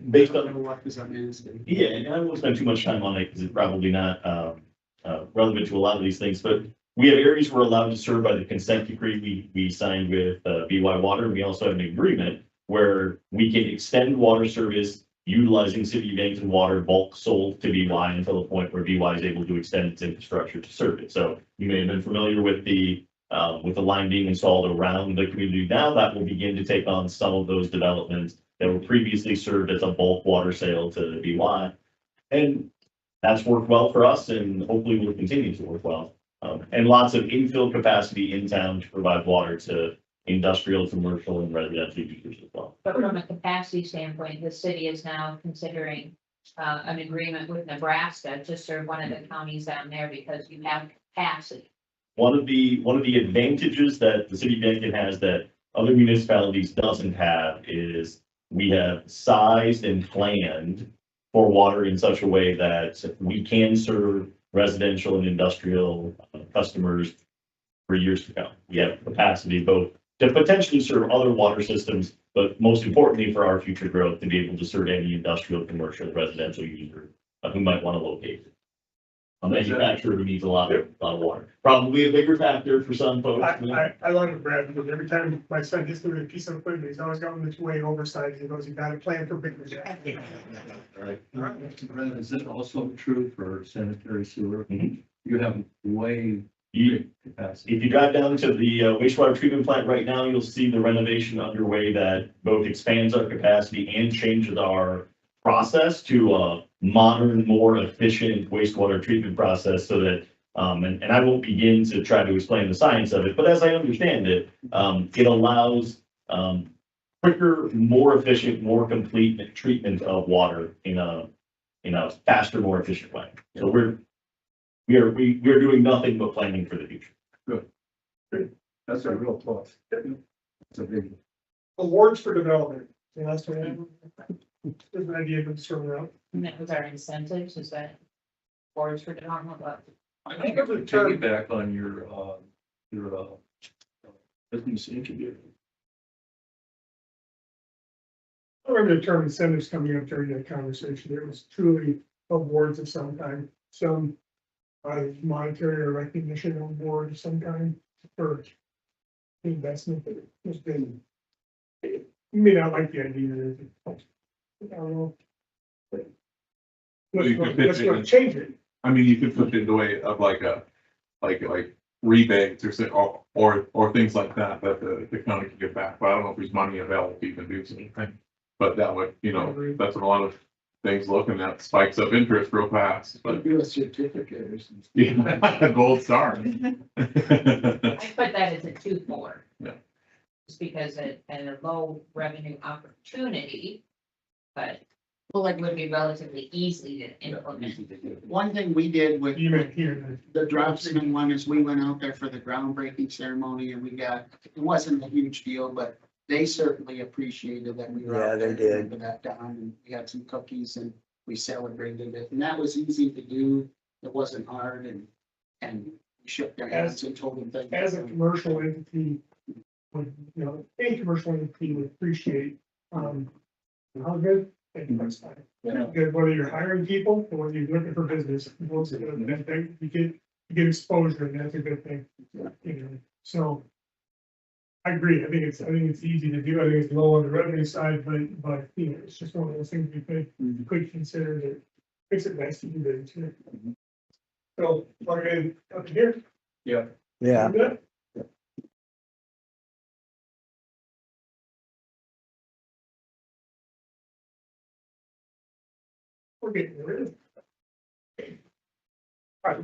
Based on, What does that mean? yeah, and I won't spend too much time on it because it's probably not, relevant to a lot of these things, but we have areas we're allowed to serve by the consent decree we signed with, BY Water. We also have an agreement where we can extend water service utilizing City of Yankton water bulk sold to BY until the point where BY is able to extend its infrastructure to serve it. So you may have been familiar with the line being installed around the community now. That will begin to take on some of those developments that were previously served as a bulk water sale to BY. And that's worked well for us and hopefully will continue to work well. And lots of infill capacity in town to provide water to industrial, commercial, and residential users as well. But from a capacity standpoint, the city is now considering an agreement with Nebraska to serve one of the counties down there because you have capacity. One of the advantages that the city of Yankton has that other municipalities doesn't have is we have sized and planned for water in such a way that we can serve residential and industrial customers for years to come. We have capacity both to potentially serve other water systems, but most importantly for our future growth, to be able to serve any industrial, commercial, residential user who might want to locate. A manufacturer who needs a lot of water. Probably a bigger factor for some folks. I love it, Brad, because every time my son gets through a piece of equipment, he's always got one that's way oversized. He goes, you got a plan for bigger. Right. Brad, is it also true for sanitary sewer? Mhm. You have way You, capacity. if you drive down to the wastewater treatment plant right now, you'll see the renovation underway that both expands our capacity and changes our process to a modern, more efficient wastewater treatment process so that, and I won't begin to try to explain the science of it, but as I understand it, it allows quicker, more efficient, more complete treatment of water in a faster, more efficient way. So we are doing nothing but planning for the future. That's a real plus. It's a big. Awards for development. And that's what there's an idea of serving around. And that was our incentives, is that boards for development, but I think I would piggyback on your business incubator. I remember the term incentives coming up during that conversation. It was truly awards of some kind, some monetary or recognition award of some kind for investment that has been. You may not like the idea. I don't know. Well, you could pitch Let's it go in. change it. I mean, you could put it in the way of like rebates or say, or things like that, that the county can get back, but I don't know if there's money available to even do something. But that would, that's what a lot of things look, and that spikes up interest real fast, but Do a certificate or something. yeah, a gold star. I put that as a 2-4. Yeah. Just because it had a low revenue opportunity, but Well, it would be relatively easy to implement. one thing we did with You may hear the Dropsiman one is we went out there for the groundbreaking ceremony and we got, it wasn't a huge deal, but they certainly appreciated that we were Yeah, out they there. did. Put that down and we had some cookies and we celebrated it. And that was easy to do. It wasn't hard and we shook their hands and told them thank you. as a commercial entity, would, any commercial entity would appreciate, how good. And that's fine. Good, whether you're hiring people or whether you're looking for business, you get exposure, and that's a good thing. So. I agree. I think it's easy to do. I think it's low on the revenue side, but it's just one of those things you could consider that makes it nice to do that too. So, plug it in up here. Yeah. Yeah. Good. We're getting rid of it. All right,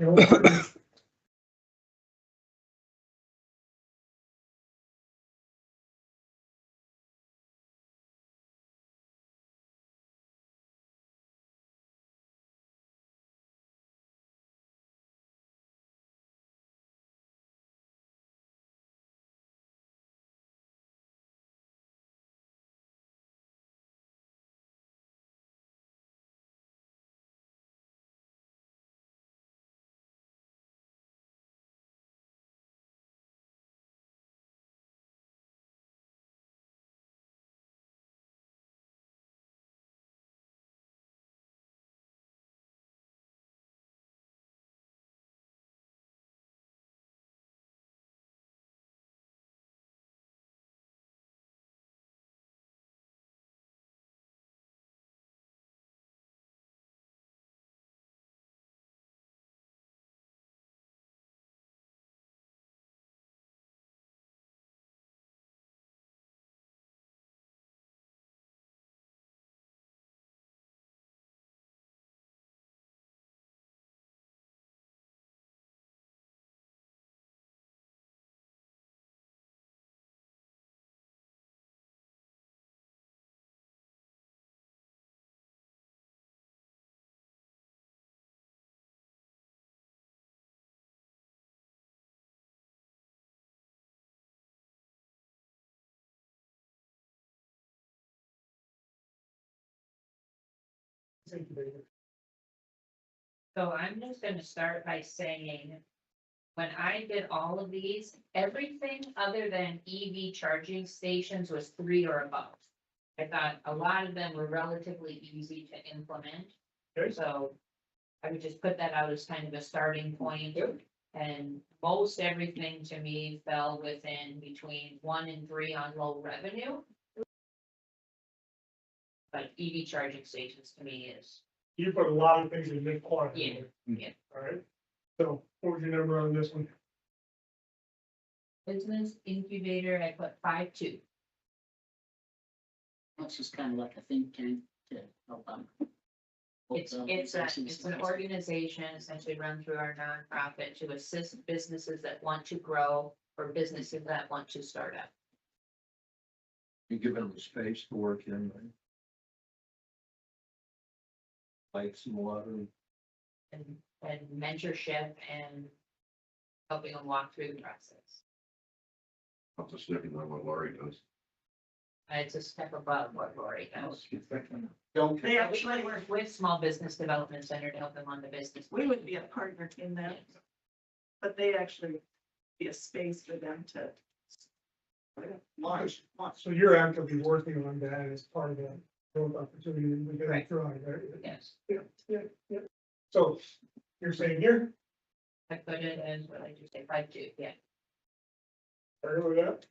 So I'm just gonna start by saying, when I did all of these, everything other than EV charging stations was 3 or above. I thought a lot of them were relatively easy to implement. Okay. So I would just put that out as kind of a starting point. And most everything to me fell within between 1 and 3 on low revenue. But EV charging stations to me is, You put a lot of things in mid quantity. yeah. All right, so what was your number on this one? Business incubator, I put 5.2. That's just kind of like a think tank to help out. It's an organization essentially run through our nonprofit to assist businesses that want to grow or businesses that want to start up. You give them the space to work in, right? Lights and water. And mentorship and helping them walk through the process. I'm just looking at what Lori does. It's a step above what Lori does. Don't, They We actually, work with Small Business Development Center to help them on the business. we would be a partner in that, but they actually be a space for them to launch. So you're actively working on that as part of the growth opportunity that we're gonna Right. try, right? Yes, Yeah. So you're saying here, I put it as what I just say, 5.2, yeah. are you with that?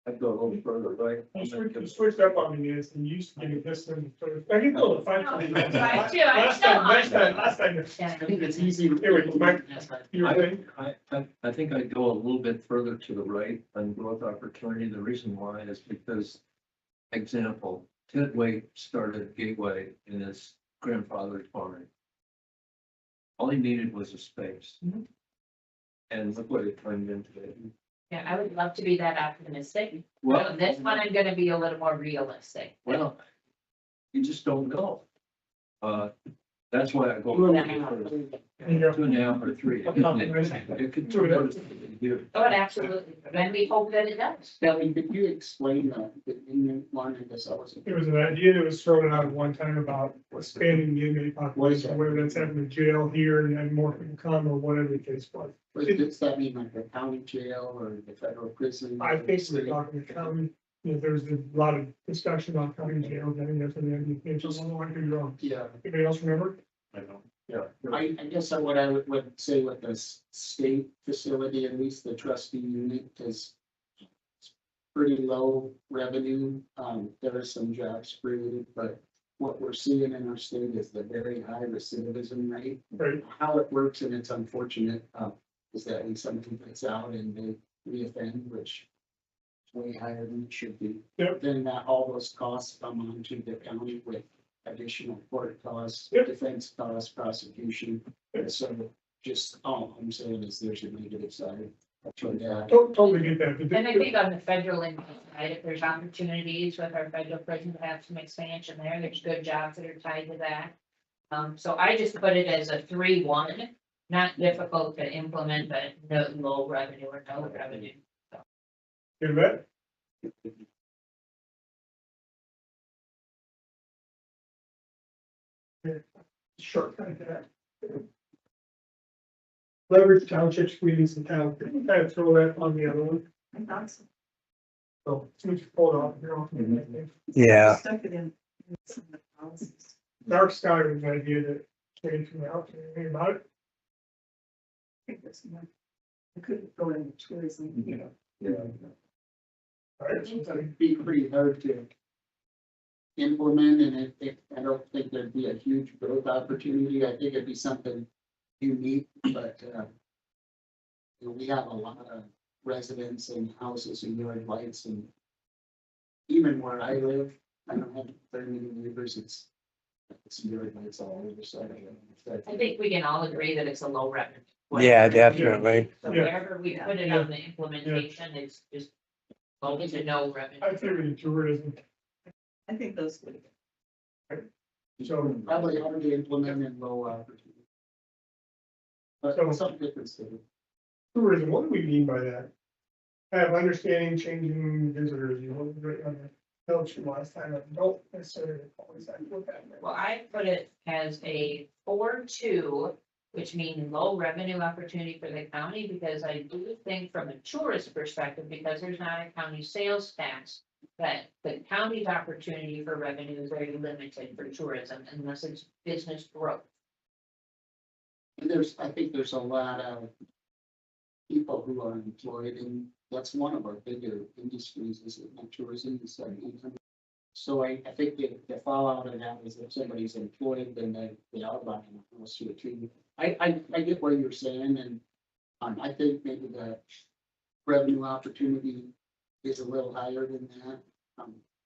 I'd go a little further, right? You switched up on me, Nancy, you used to give me this one. I can go to 5. No, 5.2, I'm still on. Last time. I think it's easy. Here we go, Mike. You were saying? I think I'd go a little bit further to the right on growth opportunity. The reason why is because, example, Ted Waite started Gateway in his grandfather's barn. All he needed was a space. Mhm. And look what it turned into. Yeah, I would love to be that optimistic. Well, This one, I'm gonna be a little more realistic. well, you just don't know. That's why I go. 2.5. 2.5 or 3. It could turn out to be good. Oh, it absolutely, and we hope that it does. Kelly, could you explain that in your one, I guess I wasn't. It was an idea that was thrown out at one time about expanding the inmate population, whether that's having a jail here and then more people come or whatever the case was. But does that mean like the county jail or the federal prison? I think we're talking to county, you know, there's a lot of discussion on county jails, I think that's an idea, so I could be wrong. Yeah, Anybody else remember? I don't. I guess what I would say with the state facility, at least the trustee unit, is pretty low revenue. There are some jobs created, but what we're seeing in our state is the very high recidivism rate. Right. How it works, and it's unfortunate, is that when somebody gets out and they reoffend, which is way higher than it should be. Yep. Then all those costs come onto the county with additional court costs, Yep. defense costs, prosecution. And so just, all I'm saying is there's a negative side to that. Totally get that. And I think on the federal end, right, if there's opportunities with our federal prison to have some expansion there, there's good jobs that are tied to that. So I just put it as a 3-1, not difficult to implement, but no low revenue or no revenue. Get that? Shortcut that. Leverage township squeeze and town, kind of throw that on the other one, I thought so. so since you pulled off, you're off. Yeah. Stuck it in some of the policies. Dark sky was an idea that came from out, anything about it? I think that's one. I couldn't go into tourism. All right, so It'd be pretty hard to implement, and I don't think there'd be a huge growth opportunity. I think it'd be something unique, but you know, we have a lot of residents and houses and yard lights, and even where I live, I don't have very many neighbors. It's yard lights all over, so I think we can all agree that it's a low revenue. Yeah, definitely. So wherever we put it on the implementation, it's just low to no revenue. I figured in tourism, I think those would. so, probably hard to implement in low opportunity. But So- something to consider. tourism, what do we mean by that? Have understanding changing visitors, you know, notes from last time, I don't necessarily always look at it. Well, I put it as a 4-2, which means low revenue opportunity for the county, because I do think from a tourist perspective, because there's not a county sales tax, that the county's opportunity for revenue is very limited for tourism unless it's business growth. And I think there's a lot of people who are employed, and that's one of our bigger industries, is tourism. So I think the fallout of that is if somebody's employed, then they are buying a house here too. I get what you're saying, and I think maybe the revenue opportunity is a little higher than that,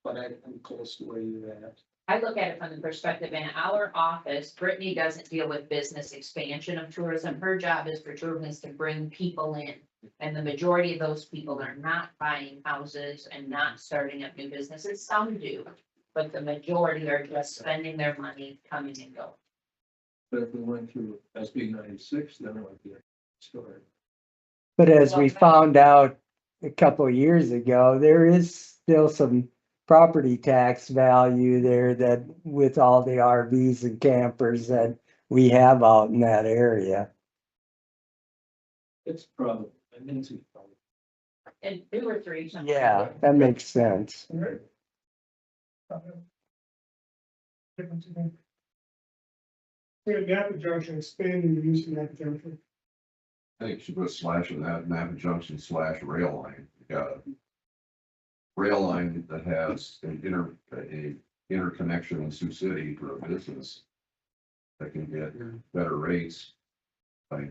but I'm close to where you're at. I look at it from the perspective in our office, Brittany doesn't deal with business expansion of tourism. Her job is for tourism to bring people in. And the majority of those people are not buying houses and not starting up new businesses. Some do, but the majority are just spending their money coming and going. But if we went through SB 96, then it would be a story. But as we found out a couple of years ago, there is still some property tax value there that with all the RVs and campers that we have out in that area. It's probably, I mean, it's probably. And 2 or 3. something. Yeah, that makes sense. Right. Difference again. Napa Junction, expanding the use of Napa Junction. I think you should put a slash in that, Napa Junction / rail line. You got a rail line that has a interconnection in Sioux City for a business that can get better rates by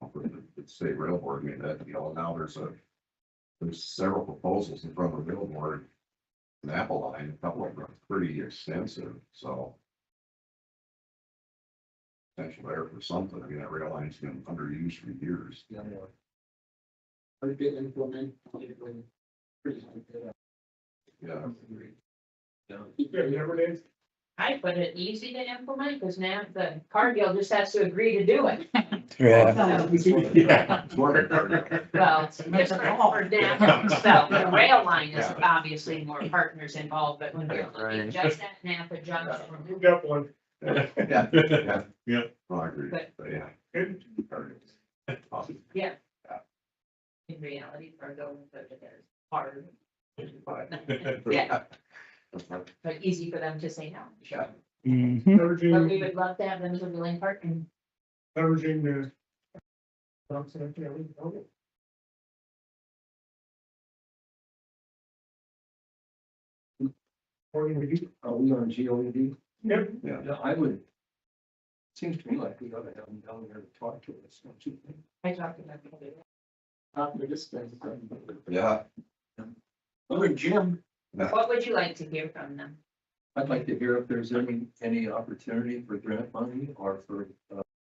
the state rail board. I mean, that, now there's several proposals in front of the rail board. Napa line, a couple of them are pretty extensive, so potential there for something. I mean, that rail line's been underused for years. Hard to implement. Pretty hard to. Yeah. Yeah, never did. I put it easy to implement because now the Cargill just has to agree to do it. Yeah. Yeah. Well, it's different for Napa, so the rail line is obviously more partners involved, but when we're looking just at Napa Junction. You got one. Yeah. Yeah. No, I agree, But- but yeah. Good. Awesome. Yeah. In reality, Cargill, but it is hard, yeah, but easy for them to say no. Yeah. Mhm. But we Leveraging, would love to have them as a willing partner. leveraging the. Yeah, we know it. Or we do. Are we on GOED? Yep. Yeah, I would. Seems to me like we ought to have them down there to talk to us, don't you think? I talked about the other day. After this thing. Yeah. Or Jim. What would you like to hear from them? I'd like to hear if there's any opportunity for grant money or for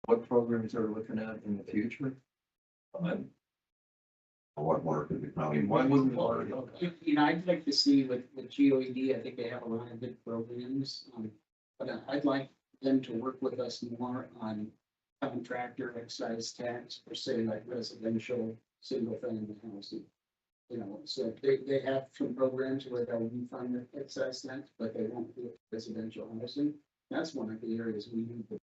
what programs they're looking at in the future. What more could the county? Why wouldn't we? I'd like to see with GOED, I think they have a lot of good programs. But I'd like them to work with us more on contractor excise tax for say like residential, single family housing. So they have some programs where they'll refund the excise tax, but they won't do residential housing. That's one of the areas we need to.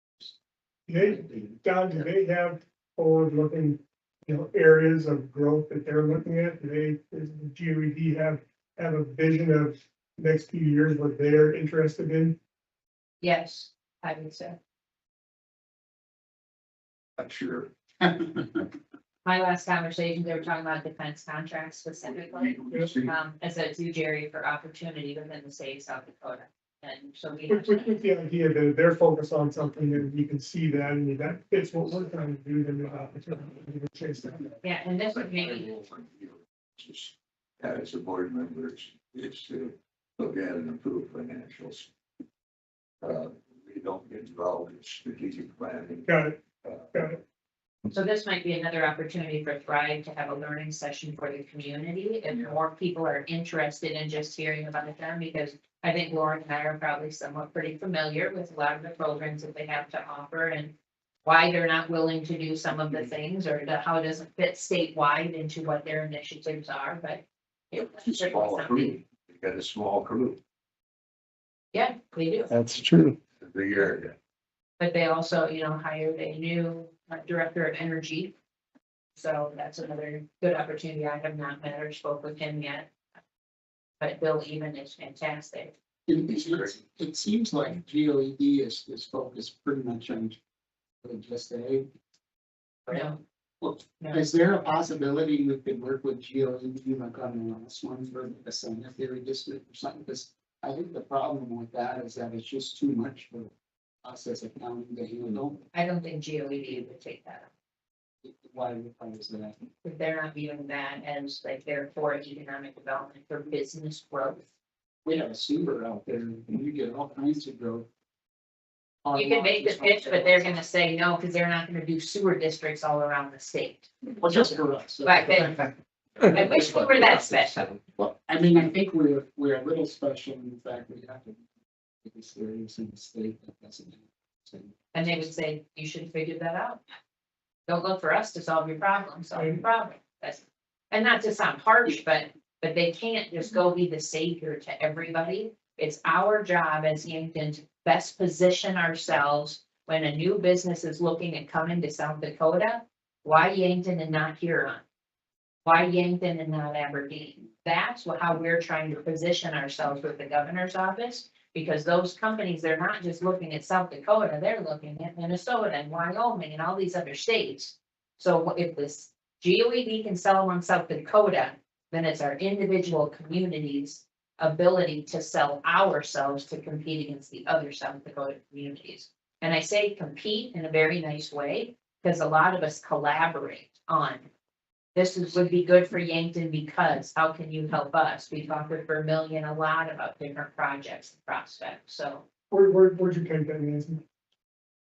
Don, do they have forward-looking, areas of growth that they're looking at? Does the GOED have a vision of next few years, what they're interested in? Yes, I would say. Not sure. My last conversation, they were talking about defense contracts specifically, as a to Jerry for opportunity within the state of South Dakota. And so we have. With the idea that they're focused on something and you can see that, and that fits what we're trying to do, then there's opportunity to chase that. Yeah, and this would maybe, As a board member, it's to look at and improve financials. We don't get involved in strategic planning. Got it, got it. so this might be another opportunity for Thrive to have a learning session for the community. If more people are interested in just hearing about them, because I think Lauren and I are probably somewhat pretty familiar with a lot of the programs that they have to offer and why they're not willing to do some of the things or how it doesn't fit statewide into what their initiatives are, but. Just follow through. got a small crew, Yeah, they do. That's true. a big area. But they also, hired a new director of energy. So that's another good opportunity. I have not met or spoke with him yet. But Bill Even is fantastic. It seems like GOED is focused pretty much on just A. No, Well, no. is there a possibility we could work with GOED like on the last one for the sanitary district or something? Because I think the problem with that is that it's just too much for us as a county to handle. I don't think GOED would take that up. Why is that? If they're not viewing that as like their core economic development for business growth. We have a sewer out there and you get all kinds of growth. You can make the pitch, but they're gonna say no, because they're not gonna do sewer districts all around the state. Well, just for us. Right, I wish we were that special. Well, I mean, I think we're a little special in the fact we have to be serious in the state that doesn't. And they would say, you should figure that out. Don't look for us to solve your problem, solve your problem. That's, and not to sound harsh, but they can't just go be the savior to everybody. It's our job as Yankton to best position ourselves when a new business is looking at coming to South Dakota. Why Yankton and not Huron? Why Yankton and not Aberdeen? That's how we're trying to position ourselves with the governor's office. Because those companies, they're not just looking at South Dakota, they're looking at Minnesota and Wyoming and all these other states. So if this GOED can sell on South Dakota, then it's our individual communities' ability to sell ourselves to compete against the other South Dakota communities. And I say compete in a very nice way, because a lot of us collaborate on. Would be good for Yankton because how can you help us? We talked with Vermillion a lot about different projects and prospects, so. Where'd you take that, Nancy?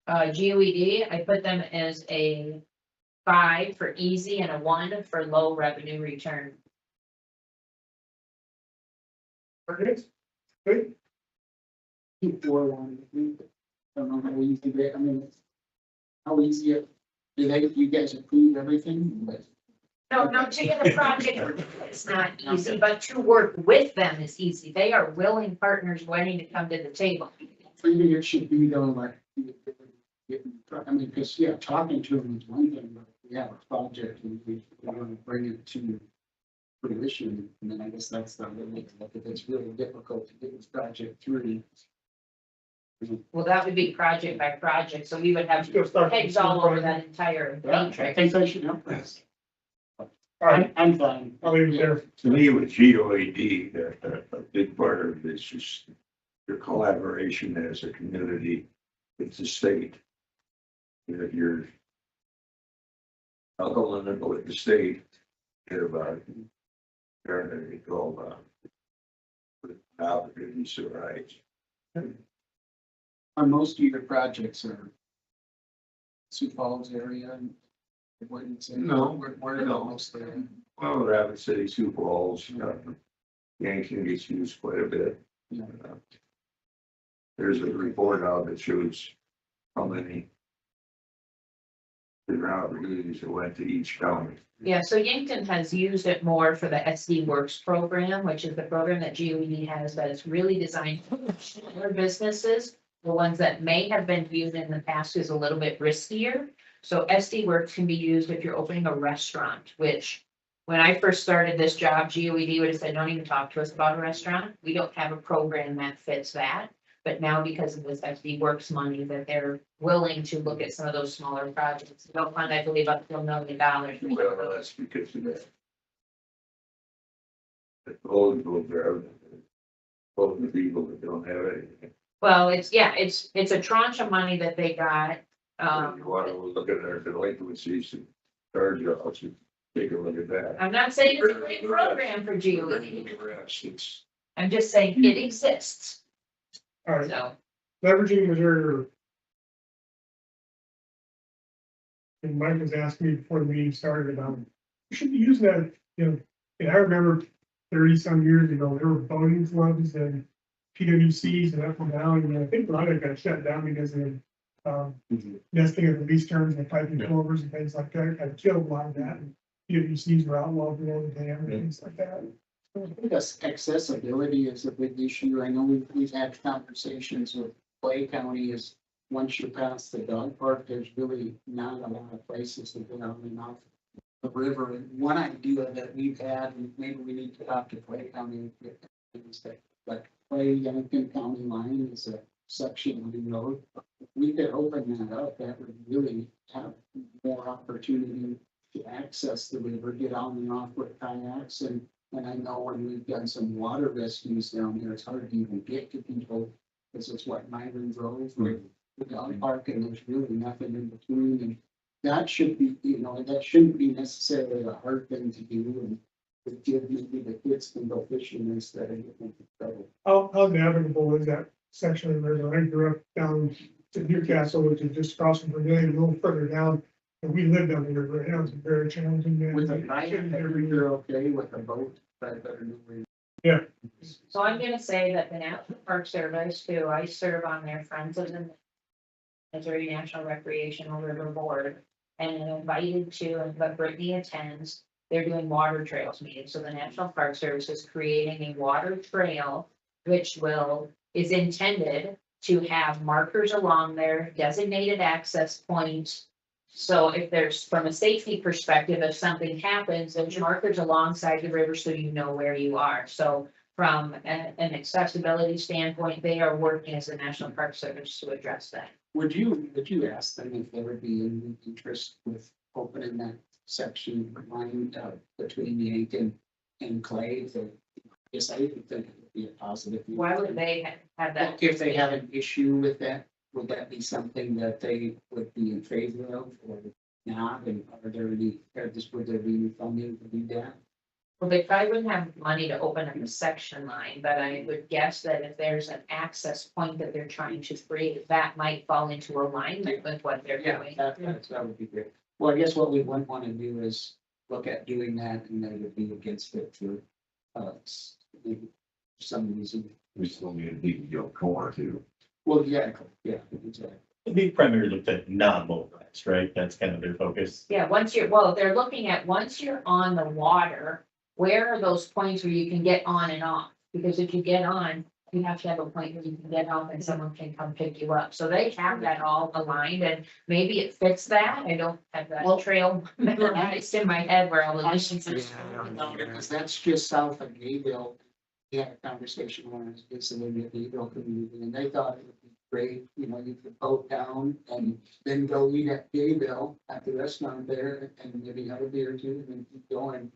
GOED, I put them as a 5 for easy and a 1 for low revenue return. Okay, good. Or one, I don't know how easy they, I mean, how easy it, you guys approve everything, but. No, to get a project, it's not easy, but to work with them is easy. They are willing partners waiting to come to the table. Maybe it should be though, like, I mean, because, yeah, talking to them is one thing, but we have a project and we want to bring it to fruition, and then I guess that's the limit, like, if it's really difficult to get this project through. Well, that would be project by project, so we would have Still start. heads all over that entire Yeah, I matrix. think I should help this. All right, I'm fine. I'll leave it there. To me, with GOED, a big part of it is just your collaboration as a community with the state. You're I'll go in and with the state, get about it. Turn it all about. Opportunities to rise. On most of your projects are Sioux Falls area and what you'd say? No, Where no. most there? Well, Rapid City, Sioux Falls, Yankton gets used quite a bit. Yeah. There's a report out that shows how many different opportunities that went to each county. Yeah, so Yankton has used it more for the SD Works program, which is the program that GOED has, that is really designed for smaller businesses. The ones that may have been viewed in the past as a little bit riskier. So SD Works can be used if you're opening a restaurant, which when I first started this job, GOED would have said, don't even talk to us about a restaurant. We don't have a program that fits that. But now because of this SD Works money, that they're willing to look at some of those smaller projects. They'll fund, I believe, up to $1 million. Well, that's because of that. The old people there, both the people that don't have anything. Well, it's a tranche of money that they got. You want to look at their delinquencies and charge offs, and take a look at that. I'm not saying it's a great program for GOED. The rest, it's I'm just saying it exists. All right, So, leveraging Missouri River. And Mike was asking me before the meeting started about, we should be using that, and I remember 30-some years ago, there were boating clubs and PWCs and up and down, and I think a lot of it got shut down because of nesting of the lease terms and piping clovers and things like that, kind of killed a lot of that. And PWCs were outlawed below the dam and things like that. I think accessibility is a big issue. I know we've had conversations with Clay County is, once you pass the dog park, there's really not a lot of places to get on and off the river. And one idea that we've had, and maybe we need to talk to Clay County, is that, but Clay Yankton County line is a section of the road. If we could open that up, that would really have more opportunity to access the river, get on and off with kayaks. And I know when we've done some water rescues down there, it's hard to even get to people, because it's what, Myron Grove or the dog park, and there's really nothing in between. And that should be, that shouldn't be necessarily a hard thing to do, and the kid, maybe the kids can go fishing instead of getting into trouble. How navigable is that section of the river? I grew up down to Newcastle, which is just across from Vermillion, a little further down. And we lived on the river, and it was very challenging. With a kayak, you're okay, with a boat, but better know where. Yeah, So I'm gonna say that the National Park Service, who I serve on their Friends of the Missouri National Recreational River Board, and am invited to, but Brittany attends, they're doing water trails meetings. So the National Park Service is creating a water trail, which is intended to have markers along there, designated access points. So if there's, from a safety perspective, if something happens, there's markers alongside the river so you know where you are. So from an accessibility standpoint, they are working as the National Park Service to address that. Would you ask them if there would be any interest with opening that section line between Yankton and Clay? Yes, I would think it would be a positive. Why would they have that? If they have an issue with that, would that be something that they would be in favor of or not? And would there be any funding to do that? Well, they probably wouldn't have money to open up a section line, but I would guess that if there's an access point that they're trying to create, that might fall into alignment with what they're doing. That would be great. Well, I guess what we wouldn't want to do is look at doing that and they would be against it for some reason. We still need a deep yield core too. Well, yeah, exactly. They primarily looked at non-motorized, right? That's kind of their focus. Yeah, they're looking at, once you're on the water, where are those points where you can get on and off? Because if you get on, you have to have a point where you can get off and someone can come pick you up. So they have that all aligned, and maybe it fits that. I don't have that trail memorized in my head where all the missions are. Because that's just south of Gayville. We had a conversation when I was visiting the Gayville community, and they thought it would be great, you could boat down and then go eat at Gayville at the restaurant there and maybe have a beer or two and then keep going.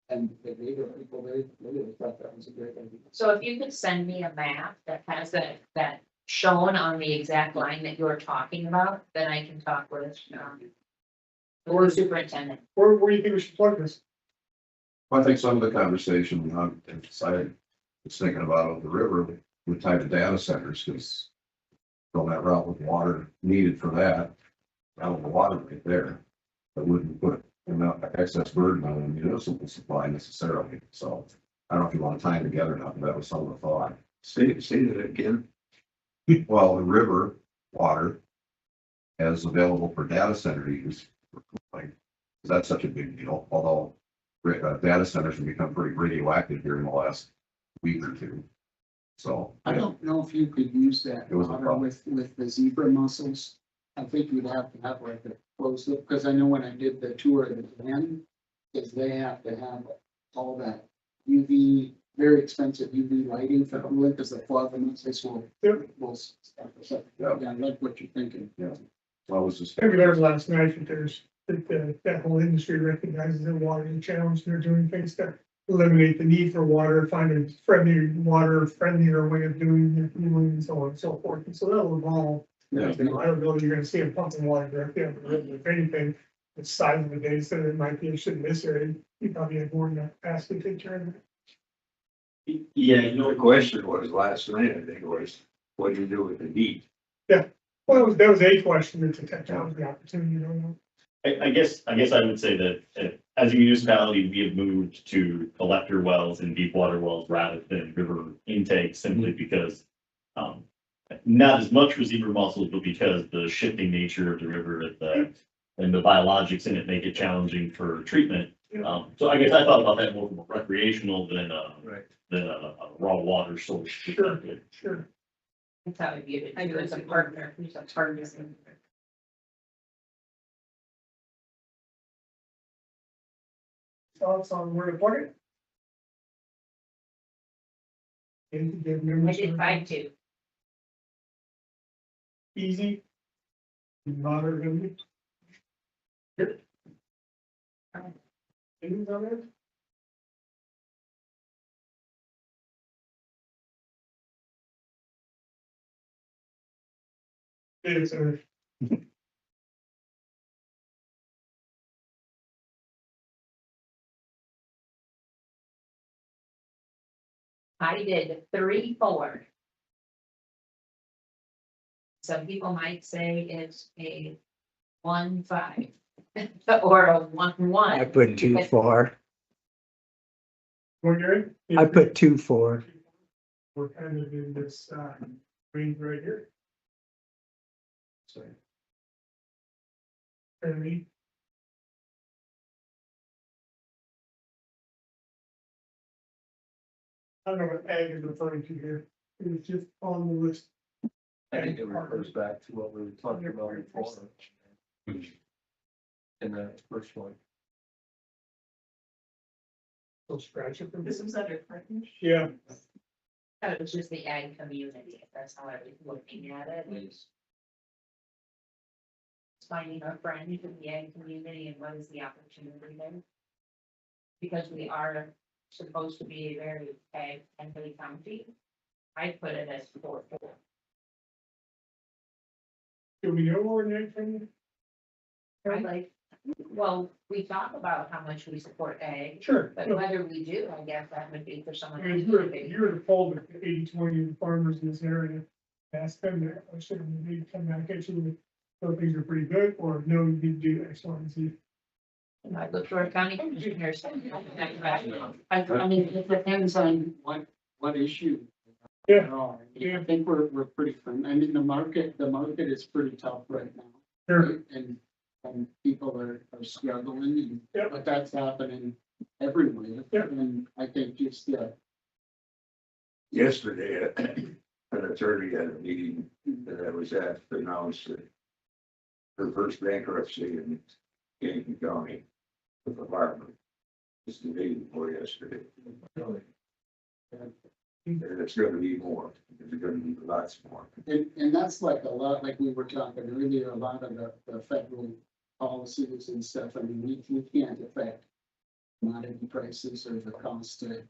And the Gayville people, they really thought that was a great idea. So if you could send me a map that has that shown on the exact line that you're talking about, then I can talk with the superintendent. where do you think we should plug this? Well, I think some of the conversation I was thinking about on the river would tie to data centers, because going that route with water needed for that, out of the water right there, that wouldn't put enough excess burden on the municipal supply necessarily. So I don't know if you want to tie them together or not, but that was some of the thought. Say that again. Well, the river water is available for data center use. Like, that's such a big deal, although data centers have become pretty radioactive here in the last week or two. So I don't know if you could use that It was a water problem. with the zebra mussels. I think you'd have to have like a closed loop, because I know when I did the tour of the dam, is they have to have all that UV, very expensive UV lighting for cooling, because the flood mussels will. Yeah. Yeah, I like what you're thinking. well, it was just Maybe learned last night that whole industry recognizes that water is a challenge. They're doing things to eliminate the need for water, find a friendlier way of doing their cooling and so on and so forth. And so that'll evolve. Yeah. I don't know that you're gonna see them pumping water directly out of the river. If anything, the size of the data center that might be interested in this area, you probably have more than enough capacity to take care of it. Yeah, the question was last night, I think, was what do you do with the heat? Well, that was a question. It's a technology opportunity. I don't know. I guess I would say that as a municipality, we have moved to collector wells and deep water wells rather than river intake, simply because not as much for zebra mussels, but because the shifting nature of the river and the biologics in it make it challenging for treatment. So I guess I thought about that more from a recreational Right. than a raw water source. Sure. Sure. That's how I viewed it, I too, as a partner, who's a partner. Thoughts on where to plug it? And to give I members did 5-2. easy. Moderate. and- Good. Anything on there? Data center. I did 3-4. Some people might say it's a 1-5 or a 1-1. I put 2-4. What, Gary? I put 2-4. We're kind of in this, range right here. So. Fairly. I don't know what ag is referring to here. It was just on the list. I think it refers back to what we were talking about before. In the first one. So scratch it from This this. was under French. Yeah, It was just the ag community, that's how I was looking at it, is finding our friends in the ag community and what is the opportunity there. Because we are supposed to be a very ag friendly county, I put it as 4-4. do we know where next from? I like, well, we talk about how much we support ag, Sure. but whether we do, I guess that would be for someone. I mean, you were the poll of 80-20 farmers in this area. Ask them that question, and they come back at you with, so things are pretty good, or no, you need to do X, Y, and Z. I look for a county commissioners. I mean, It depends on what issue. Yeah. I think we're pretty firm. I mean, the market is pretty tough right now. Sure. And people are struggling and, Yep. but that's happening everywhere. Yep. And I think just, Yesterday, an attorney had a meeting that I was at, to announce that her first bankruptcy in Yankton County with the farmer. Just the day before yesterday. And it's gonna be more, there's gonna be lots more. and that's like a lot, like we were talking earlier, a lot of the federal policies and stuff. I mean, we can't affect commodity prices or the cost of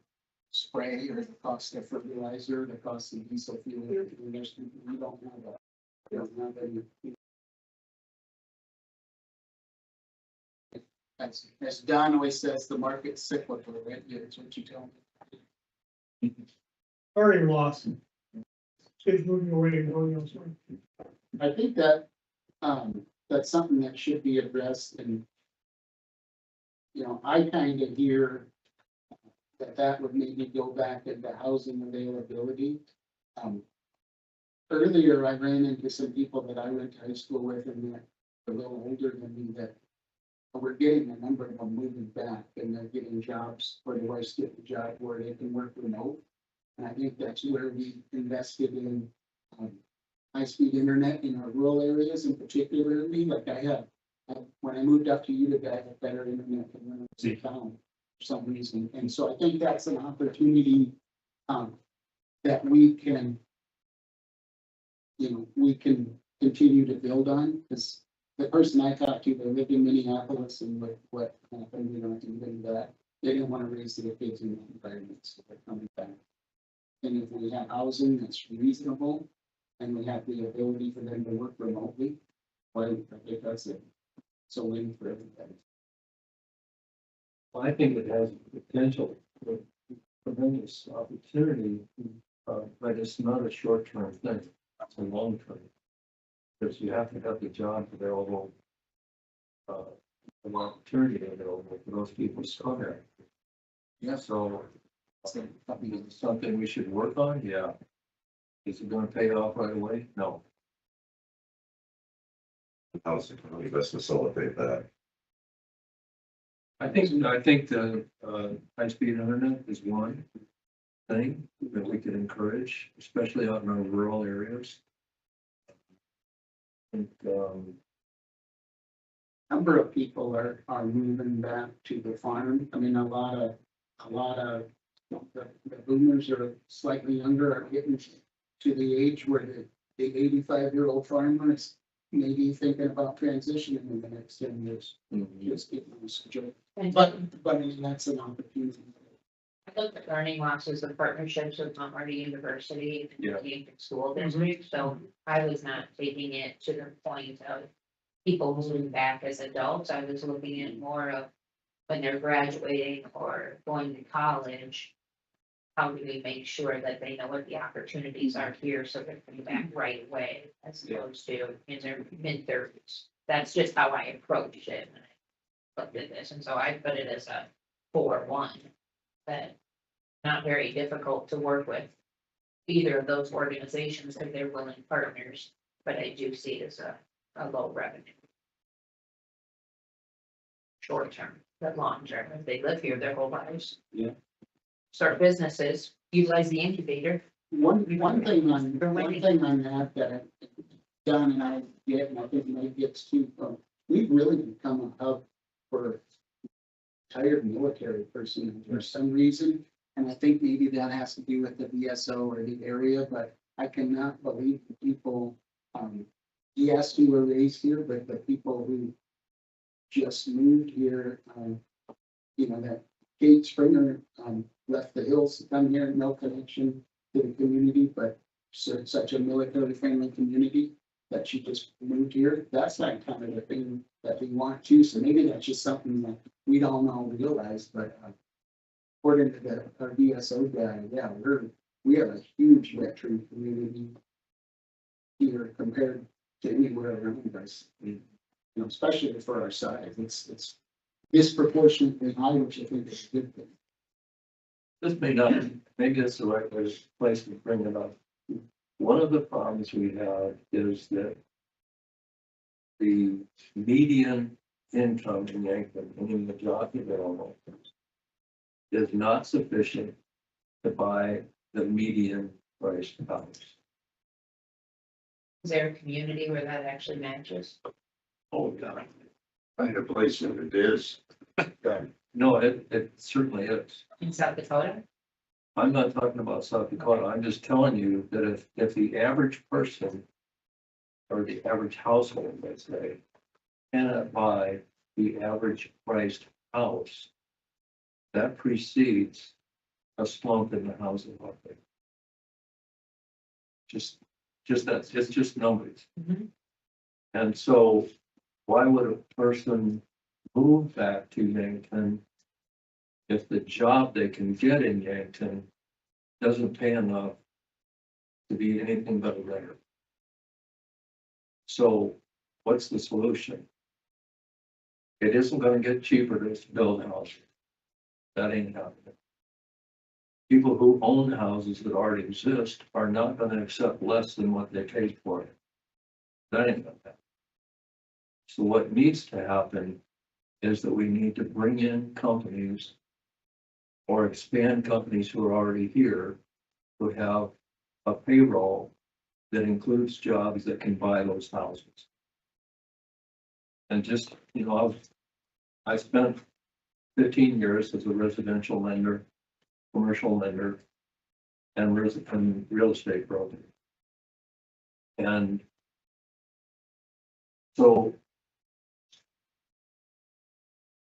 spray or the cost of fertilizer, the cost of diesel fuel. I mean, we don't have that. We don't have any. As Don always says, the market's cyclical, right? Yeah, that's what you tell me. Learning loss. Kids moving away and going elsewhere. I think that, that's something that should be addressed and, you know, I kind of hear that would maybe go back into housing availability. Earlier, I ran into some people that I went to high school with and that are a little older than me that we're getting a number of them moving back and they're getting jobs, or their wives get the job where they can work remote. And I think that's where we invested in, high-speed internet in our rural areas in particularly, like when I moved up to Utica, I had better internet than when I was in town for some reason. And so I think that's an opportunity, that we can, we can continue to build on, because the person I talked to, they lived in Minneapolis and what happened, we don't do that. They didn't want to raise their kids in that environment, so they're coming back. And if we have housing that's reasonable and we have the ability for them to work remotely, well, I think that's it. So win for everybody. Well, I think it has potential for tremendous opportunity, but it's not a short-term thing, it's a long-term. Because you have to have the job available, an opportunity available for those people to come there. Yeah, so something we should work on, yeah. Is it gonna pay off right away? No. Housing company, let's facilitate that. I think the, high-speed internet is one thing that we could encourage, especially out in our rural areas. And, Number of people are moving back to the farm. I mean, a lot of, the boomers are slightly younger, are getting to the age where the 85-year-old farmer is maybe thinking about transitioning in the next 10 years. Just getting this job. And But I mean, that's an opportunity. I looked at learning losses and partnerships with Montgomery University and Yeah. the Yankton School District, so I was not taking it to the point of people moving back as adults. I was looking at more of when they're graduating or going to college. How do we make sure that they know what the opportunities are here so they're coming back right away as opposed to in their mid-30s? That's just how I approached it when I looked at this, and so I put it as a 4-1. That not very difficult to work with either of those organizations because they're willing partners, but I do see it as a low revenue. Short term, but long term, if they live here their whole lives. Yeah. Start businesses, utilize the incubator. One thing on that John and I get, and I think Mike gets too, we've really become a hub for retired military personnel for some reason. And I think maybe that has to do with the VSO or the area, but I cannot believe the people, yes, who were raised here, but the people who just moved here, you know, that Kate Springer, left the hills to come here, no connection to the community, but such a military friendly community that she just moved here. That's not kind of the thing that we want to, so maybe that's just something that we don't all realize, but according to our DSO guy, yeah, we have a huge veteran community here compared to anywhere around us. You know, especially for our size, it's disproportionately high, which I think is a good thing. this may not, maybe it's the right place to bring it up. One of the problems we have is that the median income in Yankton, meaning the job available, is not sufficient to buy the median priced house. Is there a community where that actually matches? Oh, God. Find a place that it is. No, it certainly is. In South Dakota? I'm not talking about South Dakota. I'm just telling you that if the average person or the average household, let's say, cannot buy the average priced house, that precedes a slump in the housing market. Just that's, it's just numbers. Mhm. And so why would a person move back to Yankton if the job they can get in Yankton doesn't pay enough to be anything but a renter? So what's the solution? It isn't gonna get cheaper to build houses. That ain't happening. People who own houses that already exist are not gonna accept less than what they paid for it. That ain't gonna happen. So what needs to happen is that we need to bring in companies or expand companies who are already here, who have a payroll that includes jobs that can buy those houses. And just, you know, I spent 15 years as a residential lender, commercial lender, and real estate broker. And so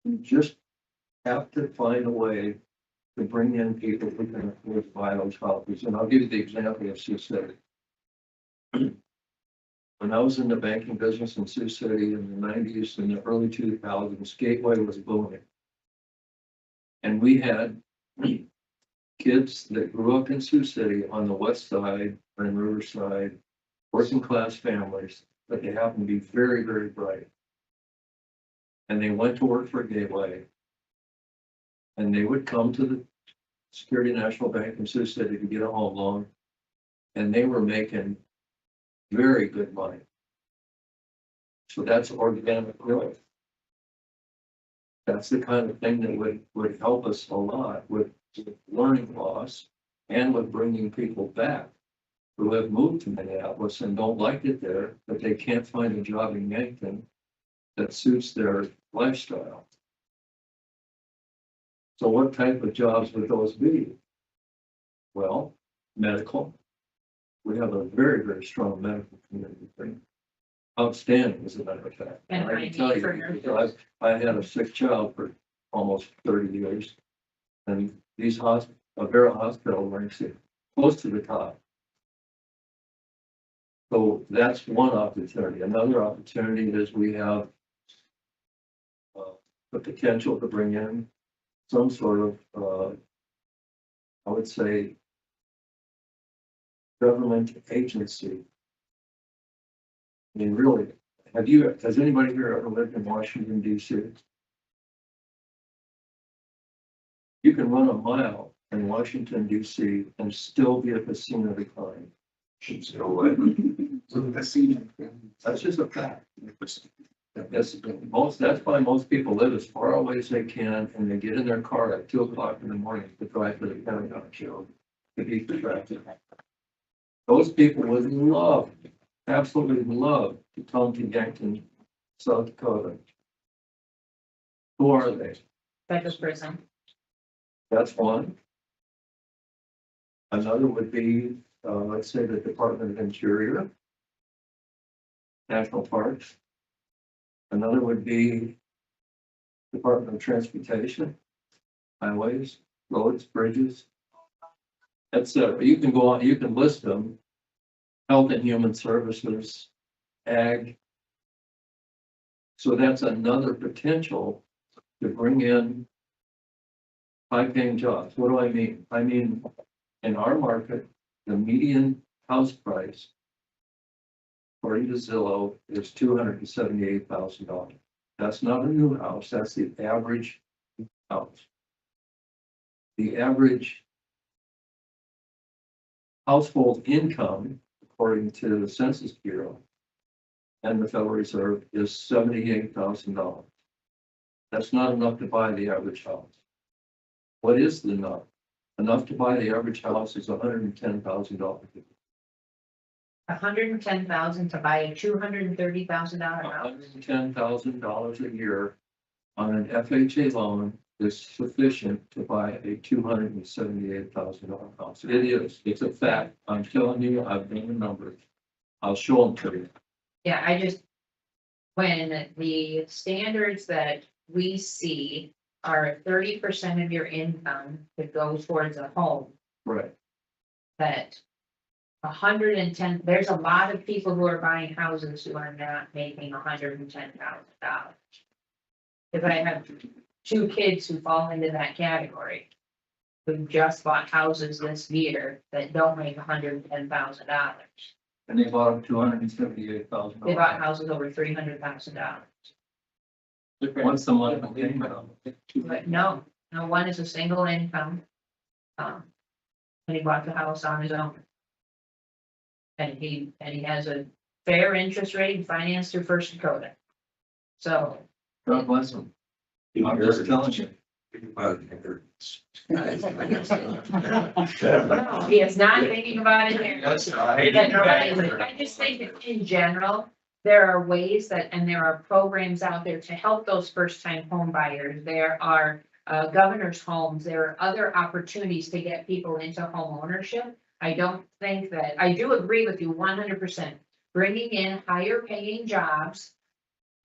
you just have to find a way to bring in people who can afford to buy those houses. And I'll give you the example of Sioux City. When I was in the banking business in Sioux City in the 90s and the early 2000s, Gateway was booming. And we had kids that grew up in Sioux City on the west side or in Riverside, working class families, but they happened to be very, very bright. And they went to work for Gateway. And they would come to the Security National Bank in Sioux City to get a home loan. And they were making very good money. So that's organic growth. That's the kind of thing that would help us a lot with learning loss and with bringing people back who have moved to Minneapolis and don't like it there, but they can't find a job in Yankton that suits their lifestyle. So what type of jobs would those be? Well, medical. We have a very, very strong medical community. Outstanding, as a matter of fact. And I I can tell need you, for nurses. because I had a sick child for almost 30 years. And these Avera Hospital ranks it close to the top. So that's one opportunity. Another opportunity is we have the potential to bring in some sort of, I would say, government agency. I mean, really, has anybody here ever lived in Washington, DC? You can run a mile in Washington, DC and still be a casino decline. So what? That's just a fact. That's why most people live as far away as they can, and they get in their car at 2:00 in the morning to drive to the Pentagon show to beat the traffic. Those people would love, absolutely love to come to Yankton, South Dakota. Who are they? Texas prison. That's one. Another would be, let's say, the Department of Interior, National Parks. Another would be Department of Transportation, highways, roads, bridges, etc. You can go on, you can list them. Health and Human Services, ag. So that's another potential to bring in high-paying jobs. What do I mean? I mean, in our market, the median house price, according to Zillow, is $278,000. That's not a new house, that's the average house. The average household income, according to the Census Bureau and the Federal Reserve, is $78,000. That's not enough to buy the average house. What is the enough? Enough to buy the average house is $110,000. $110,000 to buy a $230,000 house. $110,000 a year on an FHA loan is sufficient to buy a $278,000 house. It is, it's a fact. I'm telling you, I've done the numbers. I'll show them to you. Yeah, I just, when the standards that we see are 30% of your income that goes towards a home, Right. that 110, there's a lot of people who are buying houses who are not making $110,000. If I have two kids who fall into that category, who just bought houses this year that don't make $110,000. And they bought $278,000. They bought houses over $300,000. What's the monthly payment on it? But no, one is a single income. And he bought the house on his own. And he has a fair interest rate and finance through First Dakota. So. God bless them. I'm just telling you. No, he is not thinking about it here. That's But I just think that in general, there are ways that, and there are programs out there to help those first-time home buyers. There are governor's homes, there are other opportunities to get people into home ownership. I don't think that, I do agree with you 100%. Bringing in higher paying jobs,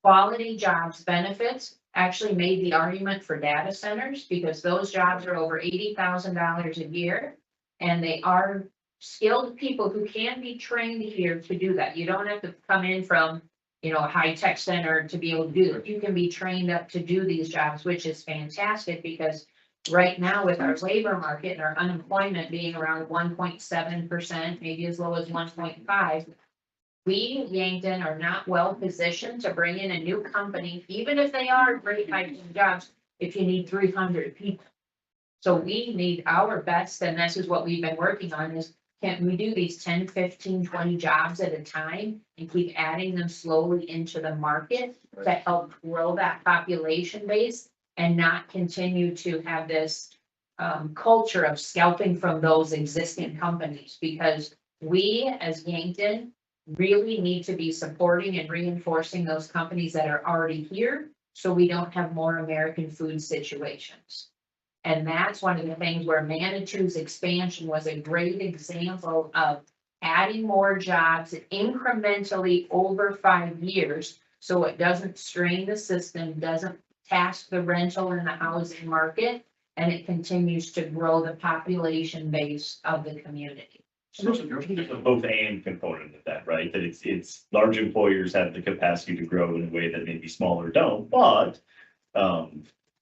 quality jobs, benefits, actually made the argument for data centers because those jobs are over $80,000 a year. And they are skilled people who can be trained here to do that. You don't have to come in from, a high-tech center to be able to do it. You can be trained up to do these jobs, which is fantastic because right now with our labor market and our unemployment being around 1.7%, maybe as low as 1.5, we, Yankton, are not well positioned to bring in a new company, even if they are great high-paying jobs, if you need 300 people. So we need our best, and this is what we've been working on is, can we do these 10, 15, 20 jobs at a time and keep adding them slowly into the market to help grow that population base? and not continue to have this culture of scalping from those existing companies, because we as Yankton really need to be supporting and reinforcing those companies that are already here, so we don't have more American food situations. And that's one of the things where Manitou's expansion was a great example of adding more jobs incrementally over 5 years, so it doesn't strain the system, doesn't task the rental and the housing market, and it continues to grow the population base of the community. So there's a both and component of that, right? That it's large employers have the capacity to grow in a way that maybe smaller don't, but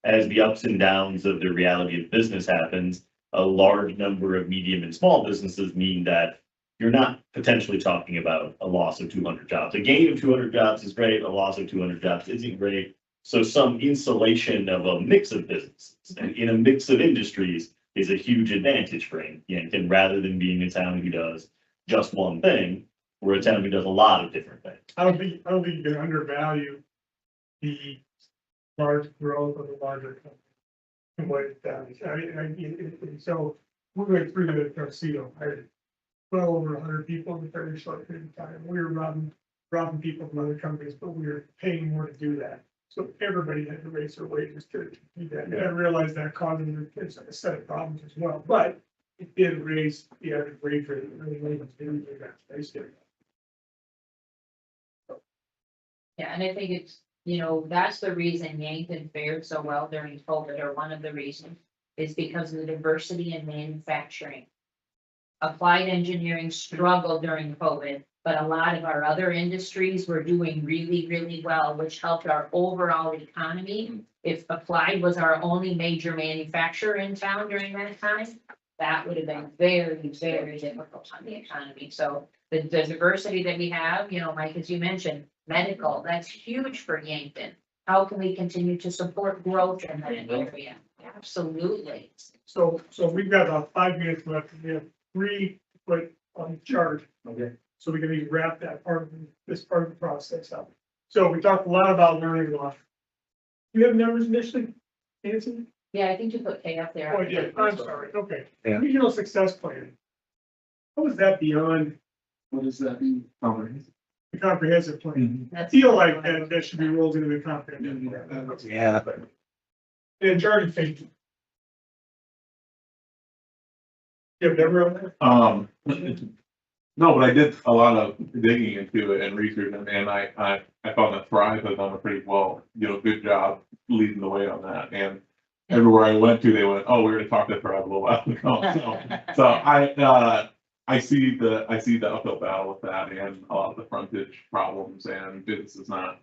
as the ups and downs of the reality of business happens, a large number of medium and small businesses mean that you're not potentially talking about a loss of 200 jobs. A gain of 200 jobs is great, a loss of 200 jobs isn't great. So some insulation of a mix of businesses and in a mix of industries is a huge advantage for Yankton, rather than being a town who does just one thing. We're a town who does a lot of different things. I don't think you can undervalue the large growth of the larger company. And what it does. So we went through the tuxedo, hired well over 100 people in a very short period of time. We were robbing people from other companies, but we were paying more to do that. So everybody had to raise their wages to do that. And I realized that caused a set of problems as well, but it did raise the average wage rate. It really made us do that. Yeah, and I think it's, that's the reason Yankton fared so well during COVID, or one of the reasons, is because of the diversity in manufacturing. Applied engineering struggled during COVID, but a lot of our other industries were doing really, really well, which helped our overall economy. If applied was our only major manufacturer in town during that time, that would have been very, very difficult on the economy. So the diversity that we have, Mike, as you mentioned, medical, that's huge for Yankton. How can we continue to support growth in that area? Absolutely. So we've got about 5 minutes left. We have 3 to put on the chart. Okay. So we can wrap that this part of the process up. So we talked a lot about learning loss. Do you have numbers initially, Nancy? Yeah, I think you put K up there. Oh, yeah, I'm sorry, okay. Yeah. Regional success plan. How is that beyond What does that mean? the comprehensive plan? I That's- feel like that should be rolled into the comprehensive plan. Yeah. And Charlie, thank you. You have never on that? No, but I did a lot of digging into it and research, and I found that Thrive has done a pretty good job leading the way on that. And everywhere I went to, they went, "Oh, we already talked to Thrive a little while ago." So I see the uphill battle with that, and a lot of the frontage problems, and businesses not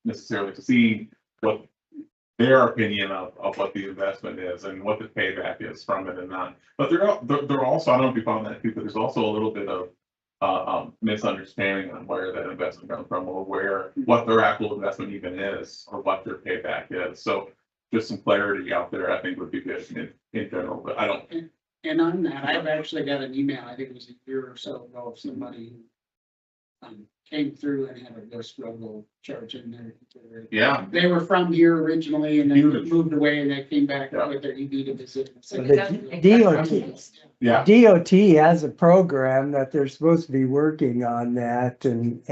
necessarily seeing what their opinion of what the investment is and what the payback is from it and not. But they're also, I don't know if you found that too, but there's also a little bit of misunderstanding on where that investment comes from, or what their actual investment even is, or what their payback is. So just some clarity out there, I think, would be good in general, but I don't. And on that, I've actually got an email, I think it was a year or so ago, of somebody who came through and had a risk level charge in there. Yeah. They were from here originally and then Huge. moved away, and they came back Yeah. with their EV to visit. So the DOT, Yeah. DOT has a program that they're supposed to be working on that, and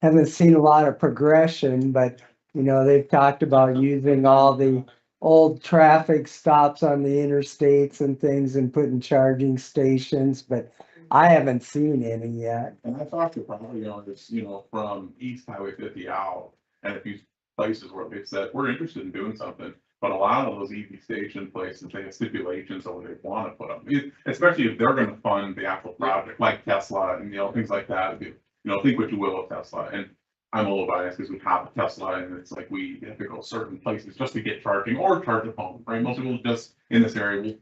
haven't seen a lot of progression, but they've talked about using all the old traffic stops on the interstates and things and putting charging stations, but I haven't seen any yet. And I talked to property owners, from East Highway 50 out, and a few places where they said, we're interested in doing something. But a lot of those EV station places, they have stipulations on where they want to put them, especially if they're going to fund the actual project, like Tesla and, things like that. Think what you will of Tesla. And I'm a little biased because we have a Tesla, and it's like we have to go certain places just to get charging or charge at home, right? Most people just in this area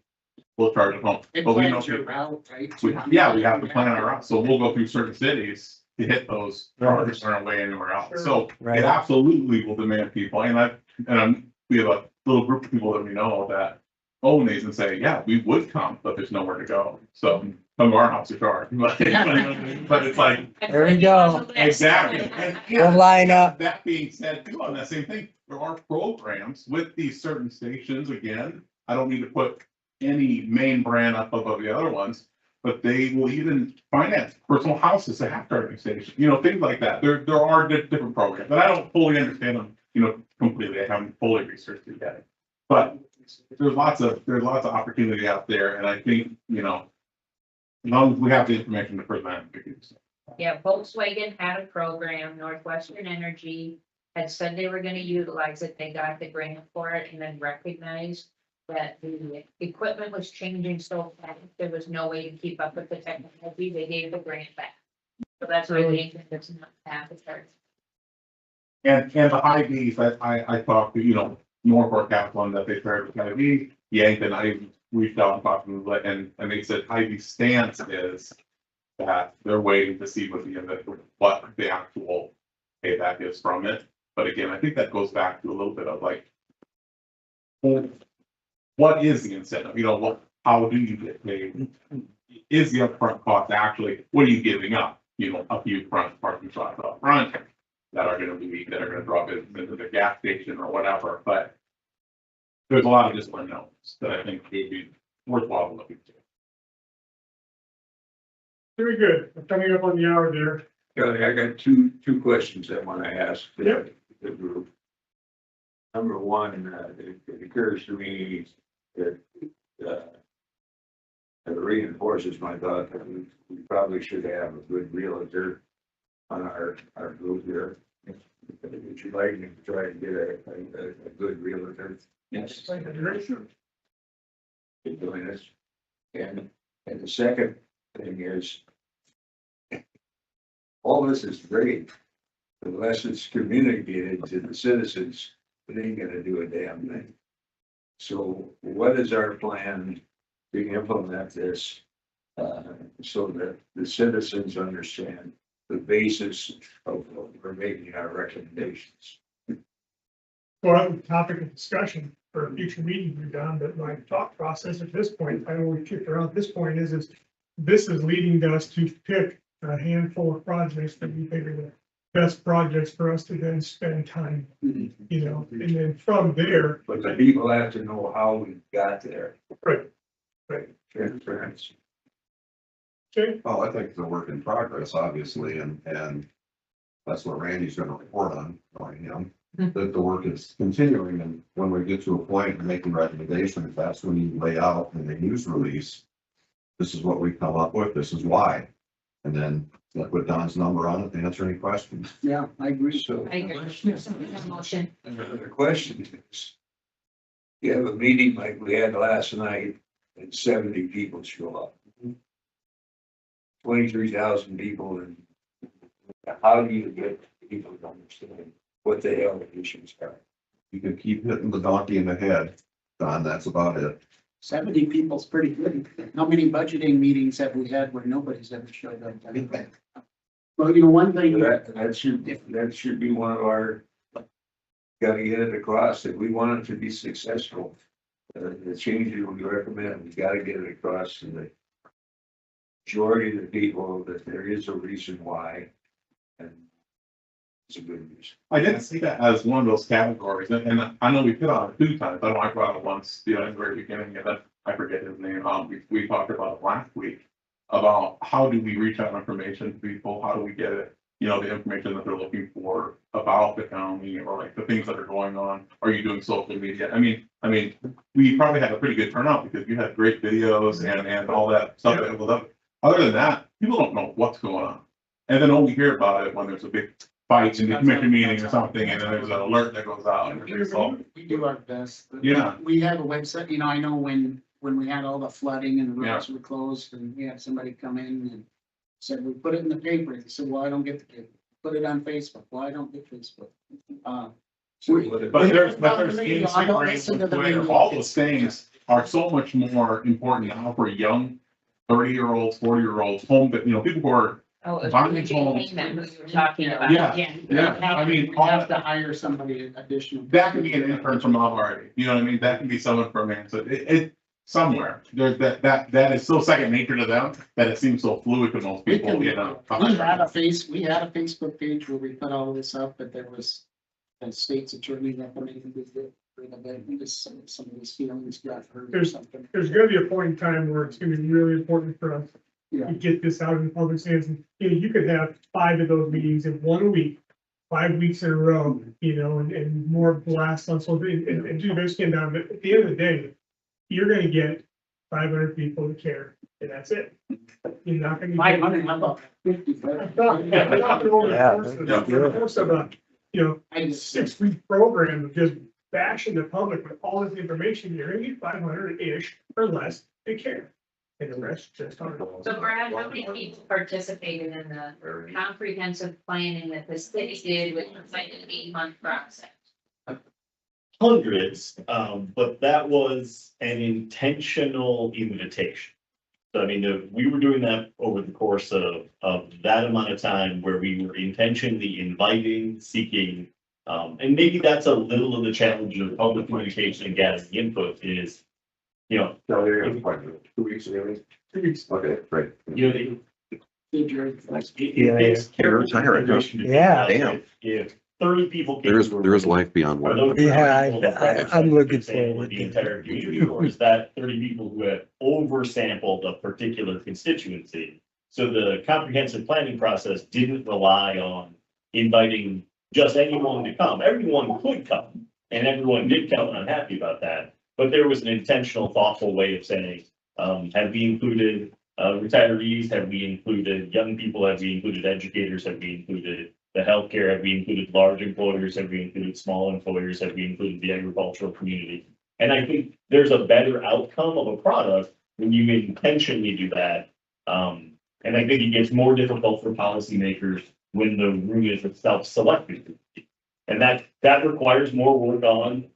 will charge at home. It But we don't plans your get, route, right? we have to plan our route. So we'll go through certain cities to hit those chargers on our way anywhere else. So Right. it absolutely will demand people. And we have a little group of people that we know that own these and say, yeah, we would come, but there's nowhere to go. So come to our house to charge. But it's like, There we go. exactly. And We'll line up. that being said, too, on that same thing, there are programs with these certain stations, again, I don't need to put any main brand up above the other ones, but they will even finance personal houses that have charging stations, things like that. There are different programs, but I don't fully understand them, completely. I haven't fully researched it yet. But there's lots of opportunity out there, and I think, as long as we have the information to present, we can do so. Yeah, Volkswagen had a program, Northwestern Energy had said they were gonna utilize it, they got the grant for it and then recognized that the equipment was changing so fast, there was no way to keep up with the technology, they gave the grant back. So that's why they does not have to start. And the high Vs, I talked to, Norfolk has one that they paired with high V, Yankton, I reached out and talked to them, and they said high V stance is that they're waiting to see what the actual payback is from it. But again, I think that goes back to a little bit of like, what is the incentive? How do you get paid? Is the upfront cost actually, what are you giving up? A few front parking spots up front that are gonna drop it into the gas station or whatever, but there's a lot of just unknowns that I think would be worthwhile looking to. Very good. We're coming up on the hour there. Kelly, I got two questions I want to ask Yep. the group. Number one, it occurs to me that, it reinforces my thought that we probably should have a good realtor on our group here. Would you like me to try to get a good realtor? Yes. In doing this. And the second thing is, all this is great, unless it's communicated to the citizens, it ain't gonna do a damn thing. So what is our plan to implement this, so that the citizens understand the basis of what we're making our recommendations? Well, that's a topic of discussion for a future meeting we've done, but my thought process at this point, I know we kicked around at this point is this is leading us to pick a handful of projects that we think are the best projects for us to then spend time, and then from there. But the people have to know how we got there. Right. Transparency. Okay, Well, I think it's a work in progress, obviously, and that's what Randy's gonna report on, knowing him. That the work is continuing, and when we get to a point of making recommendations, that's when you lay out in the news release. This is what we come up with, this is why. And then put Don's number on it to answer any questions. Yeah, I agree. So I agree. Motion. the question is, you have a meeting like we had last night and 70 people show up. 23,000 people, and how do you get people to understand what the hell the issues are? You can keep hitting the donkey in the head, Don, that's about it. 70 people's pretty good. How many budgeting meetings have we had where nobody's ever showed up? Well, one thing. That should be one of our, gotta get it across that we want it to be successful. The changes we recommend, we gotta get it across to the majority of the people that there is a reason why. And it's a good reason. I didn't see that as one of those categories, and I know we hit on it 2 times, I know I brought it once, at the very beginning, and then I forget his name, we talked about it last week. About how do we reach out information to people, how do we get it, the information that they're looking for about the county, or like the things that are going on, are you doing social media? I mean, we probably had a pretty good turnout because you had great videos and all that stuff that was up. Other than that, people don't know what's going on, and then only hear about it when there's a big fight in the commission meeting or something, and then there's an alert that goes out. We do our best. Yeah. We have a website, I know when we had all the flooding and the roads were closed, and we had somebody come in and said, we put it in the paper. They said, well, I don't get the paper. Put it on Facebook. Well, I don't get Facebook. But there's Instagram, Twitter, all those things are so much more important now for young 30-year-olds, 40-year-olds, home, but people who are. Oh, it Buying was homes. who you were talking about. Yeah. I mean, We have to hire somebody additional. That can be an intern from Alvarez, you know what I mean? That can be someone from there. So somewhere. There's that is so second nature to them that it seems so fluid to most We people, can, you know. we had a Facebook page where we put all this up, but there was a state's attorney recommended some of these feelings got hurt or something. There's gonna be a point in time where it's gonna be really important for us Yeah. to get this out in the public's hands. And, you could have 5 of those meetings in 1 week, 5 weeks in a row, and more blasts on social, and do the best you can down. But at the end of the day, you're gonna get 500 people to care, and that's it. You're not gonna. 500, how about 50? I'm talking over the course of a, I just, 6-week program of just bashing the public with all this information. You're gonna get 500-ish or less to care. And the rest just aren't. So Brad, how many people participated in the comprehensive planning that the city did with like an 8-month process? Hundreds, but that was an intentional invitation. So I mean, we were doing that over the course of that amount of time where we were intentionally inviting, seeking. And maybe that's a little of the challenge of public communication and gathering input is, No, they're gonna find it. 2 weeks ago. 2 weeks. Okay, great. it Yeah, takes You're careful retiring, huh? consideration to Yeah. figure out If 30 people. came There is, to a there is room, life beyond are work. those 30 Yeah, people that I'm looking represent forward the to entire community, or is that 30 people who have oversampled a particular constituency? So the comprehensive planning process didn't rely on inviting just anyone to come. Everyone could come, and everyone did come, and I'm happy about that. But there was an intentional, thoughtful way of saying, have we included retirees? Have we included young people? Have we included educators? Have we included the healthcare? Have we included large employers? Have we included small employers? Have we included the agricultural community? And I think there's a better outcome of a product when you intentionally do that. And I think it gets more difficult for policymakers when the room is itself selected. And that requires more work on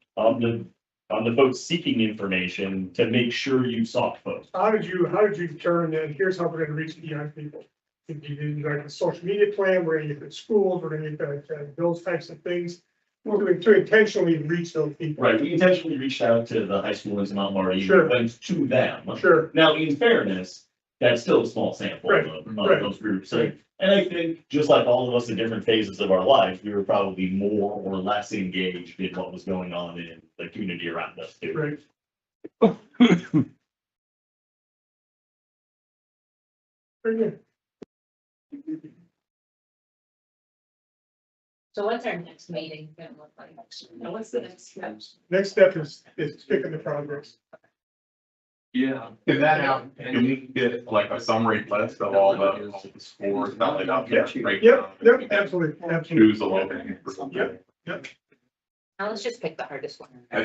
the folks seeking information to make sure you sought folks. How did you determine that here's how we're gonna reach the young people? Did you do like a social media plan, we're gonna get to schools, we're gonna get those types of things? To intentionally reach those people. Right, we intentionally reached out to the high school in Mount Marty, Sure. went to them. Sure, Now, in fairness, that's still a small sample Right, of right, those groups. right. And I think, just like all of us in different phases of our lives, we were probably more or less engaged in what was going on in the community around us too. right. Very good. So what's our next meeting gonna look like? Now, what's the next step? Next step is picking the progress. Yeah. Can that happen? Can we get like a summary list of all the scores, not like up there? Yep, absolutely, absolutely. Choose a little. Yep. Now let's just pick the hardest one. Well,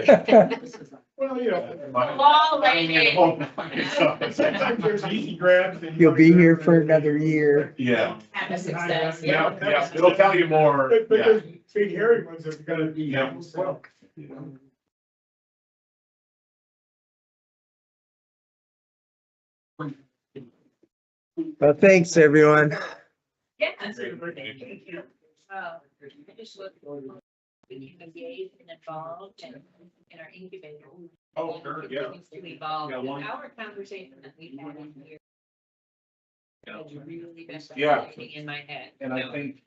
All right there. sometimes there's easy grabs. and You'll be here for another year. Yeah, Have a success. yeah, it'll tell you more. But Yeah. there's big hairy ones that have got to be, Yeah. as well. Well, thanks, everyone. Yeah. Thank you. I just look forward to being engaged and involved in our incubator. Oh, sure, yeah. Things to evolve. Yeah, one- Our conversation that we had in here has really been Yeah. resonating in my head. And I think